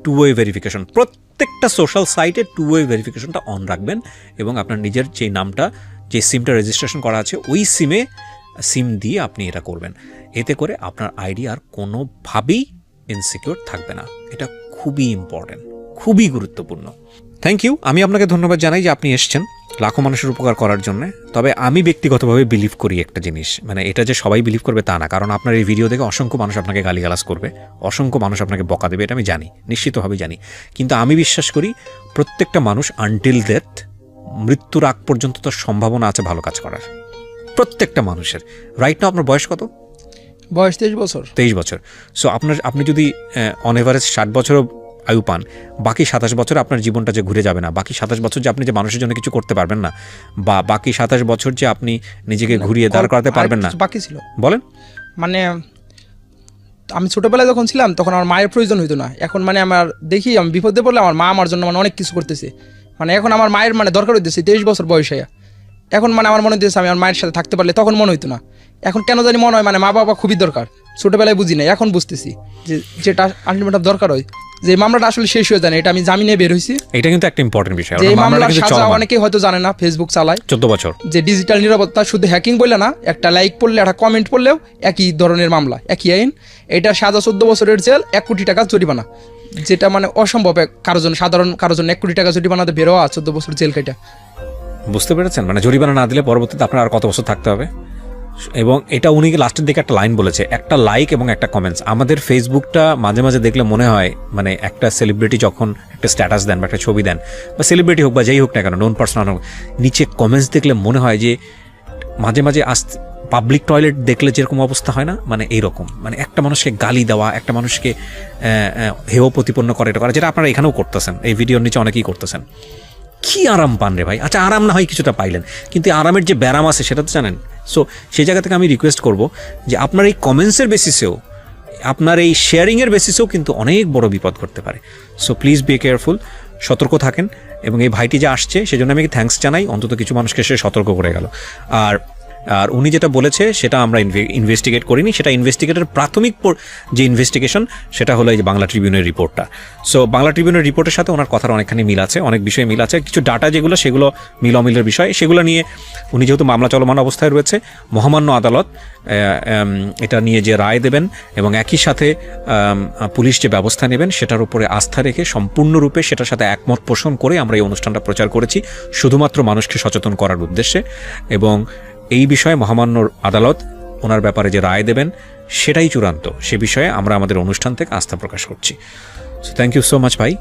টু ওয়ে ভেরিফিকেশন, প্রত্যেকটা সোশ্যাল সাইটে টু ওয়ে ভেরিফিকেশনটা অন রাখবেন। এবং আপনার নিজের যে নামটা, যে সিমটা রেজিস্ট্রেশন করা আছে, ওই সিম দিয়ে আপনি এটা করবেন। এতে করে আপনার আইডি আর কোনোভাবেই ইনসিকিউর থাকবে না। এটা খুবই ইম্পর্টেন্ট, খুবই গুরুত্বপূর্ণ। Thank you. আমি আপনাকে ধন্যবাদ জানাই যে আপনি এসছেন লাখো মানুষের উপকার করার জন্য। তবে আমি ব্যক্তিগতভাবে বিলিভ করি একটা জিনিস, মানে এটা যে সবাই বিলিভ করবে তা না, কারণ আপনার এই ভিডিও দেখে অসংখ্য মানুষ আপনাকে গালিগালাজ করবে, অসংখ্য মানুষ আপনাকে বকা দেবে, এটা আমি জানি, নিশ্চিতভাবে জানি। কিন্তু আমি বিশ্বাস করি প্রত্যেকটা মানুষ আনটিল ডেথ, মৃত্যুর আগ পর্যন্ত তার সম্ভাবনা আছে ভালো কাজ করার, প্রত্যেকটা মানুষের। রাইট নাও আপনার বয়স কত? বয়স 23 বছর। 23 বছর। সো আপনি যদি অন এভারেজ 60 বছরও আয়ু পান, বাকি 27 বছর আপনার জীবনটা যে ঘুরে যাবে না, বাকি 27 বছর যে আপনি যে মানুষের জন্য কিছু করতে পারবেন না, বা বাকি 27 বছর যে আপনি নিজেকে ঘুরিয়ে দাঁড় করাতে পারবেন না, বাকি ছিল। বলেন। মানে আমি ছোটবেলায় যখন ছিলাম তখন আমার মায়ের প্রয়োজন হইতো না। এখন মানে আমার দেখি আমি বিপদে পড়লে আমার মা আমার জন্য মানে অনেক কিছু করতেছে। মানে এখন আমার মায়ের মানে দরকার হইতেছে 23 বছর বয়সে। এখন মানে আমার মনে হইতেছে আমি আমার মায়ের সাথে থাকতে পারলে, তখন মনে হইতো না। এখন কেন জানি মনে হয় মানে মা বাবা খুবই দরকার। ছোটবেলায় বুঝি না, এখন বুঝতেছি যে যেটা আলটিমেট দরকার হয়, যে মামলাটা আসলে শেষ হয়ে যায় না। এটা আমি জামিনে বের হইছি, এটা কিন্তু একটা ইম্পর্টেন্ট বিষয়। যে মামলার সাজা অনেকেই হয়তো জানে না, ফেসবুক চালায় 14 বছর, যে ডিজিটাল নিরাপত্তা শুধু হ্যাকিং বললে না, একটা লাইক পড়লে, একটা কমেন্ট পড়লেও একই ধরনের মামলা, একই আইন। এটা সাজা 14 বছরের জেল, 1 কোটি টাকা জরিমানা, যেটা মানে অসম্ভব কারোর জন্য, সাধারণ কারোর জন্য 1 কোটি টাকা জরিমানাতে বেরোয়া, 14 বছর জেল কাটা। বুঝতে পেরেছেন? মানে জরিমানা না দিলে পরবর্তীতে আপনার আর কত বছর থাকতে হবে। এবং এটা উনি লাস্টের দিকে একটা লাইন বলেছে, একটা লাইক এবং একটা কমেন্টস। আমাদের ফেসবুকটা মাঝে মাঝে দেখলে মনে হয় মানে একটা সেলিব্রিটি যখন একটা স্ট্যাটাস দেন বা একটা ছবি দেন, বা সেলিব্রিটি হোক বা যেই হোক না কেন, নোন পার্সন হোক, নিচে কমেন্টস দেখলে মনে হয় যে মাঝে মাঝে পাবলিক টয়লেট দেখলে যেরকম অবস্থা হয় না, মানে এইরকম, মানে একটা মানুষকে গালি দেওয়া, একটা মানুষকে হেয় প্রতিপন্ন করে, এটা করা, যেটা আপনারা এখানেও করতেছেন, এই ভিডিওর নিচে অনেকেই করতেছেন। কি আরাম পান রে ভাই? আচ্ছা, আরাম না হয় কিছুটা পাইলেন, কিন্তু আরামের যে ব্যারাম আছে সেটা তো জানেন। সো সেই জায়গা থেকে আমি রিকোয়েস্ট করব যে আপনার এই কমেন্টসের বেসিসেও আপনার এই শেয়ারিংয়ের বেসিসেও কিন্তু অনেক বড় বিপদ করতে পারে। সো প্লিজ বি কেয়ারফুল, সতর্ক থাকেন। এবং এই ভাইটি যে আসছে সেজন্য আমি থ্যাঙ্কস জানাই, অন্তত কিছু মানুষকে সে সতর্ক করে গেল। আর উনি যেটা বলেছে সেটা আমরা ইনভেস্টিগেট করিনি, সেটা ইনভেস্টিগেটের প্রাথমিক যে ইনভেস্টিগেশন সেটা হলো এই যে বাংলা ট্রিবিউনের রিপোর্টটা। সো বাংলা ট্রিবিউনের রিপোর্টের সাথে ওনার কথার অনেকখানি মিল আছে, অনেক বিষয়ে মিল আছে। কিছু ডাটা সেগুলো মিল অমিলের বিষয়, সেগুলো নিয়ে উনি যেহেতু মামলা চলমান অবস্থায় রয়েছে, মহামান্য আদালত এটা নিয়ে যে রায় দেবেন এবং একই সাথে পুলিশ যে ব্যবস্থা নেবেন সেটার উপরে আস্থা রেখে সম্পূর্ণরূপে সেটার সাথে একমত পোষণ করে আমরা এই অনুষ্ঠানটা প্রচার করেছি শুধুমাত্র মানুষকে সচেতন করার উদ্দেশ্যে। এবং এই বিষয়ে মহামান্য আদালত ওনার ব্যাপারে যে রায় দেবেন সেটাই চূড়ান্ত, সে বিষয়ে আমরা আমাদের অনুষ্ঠান থেকে আস্থা প্রকাশ করছি। So thank you so much ভাই।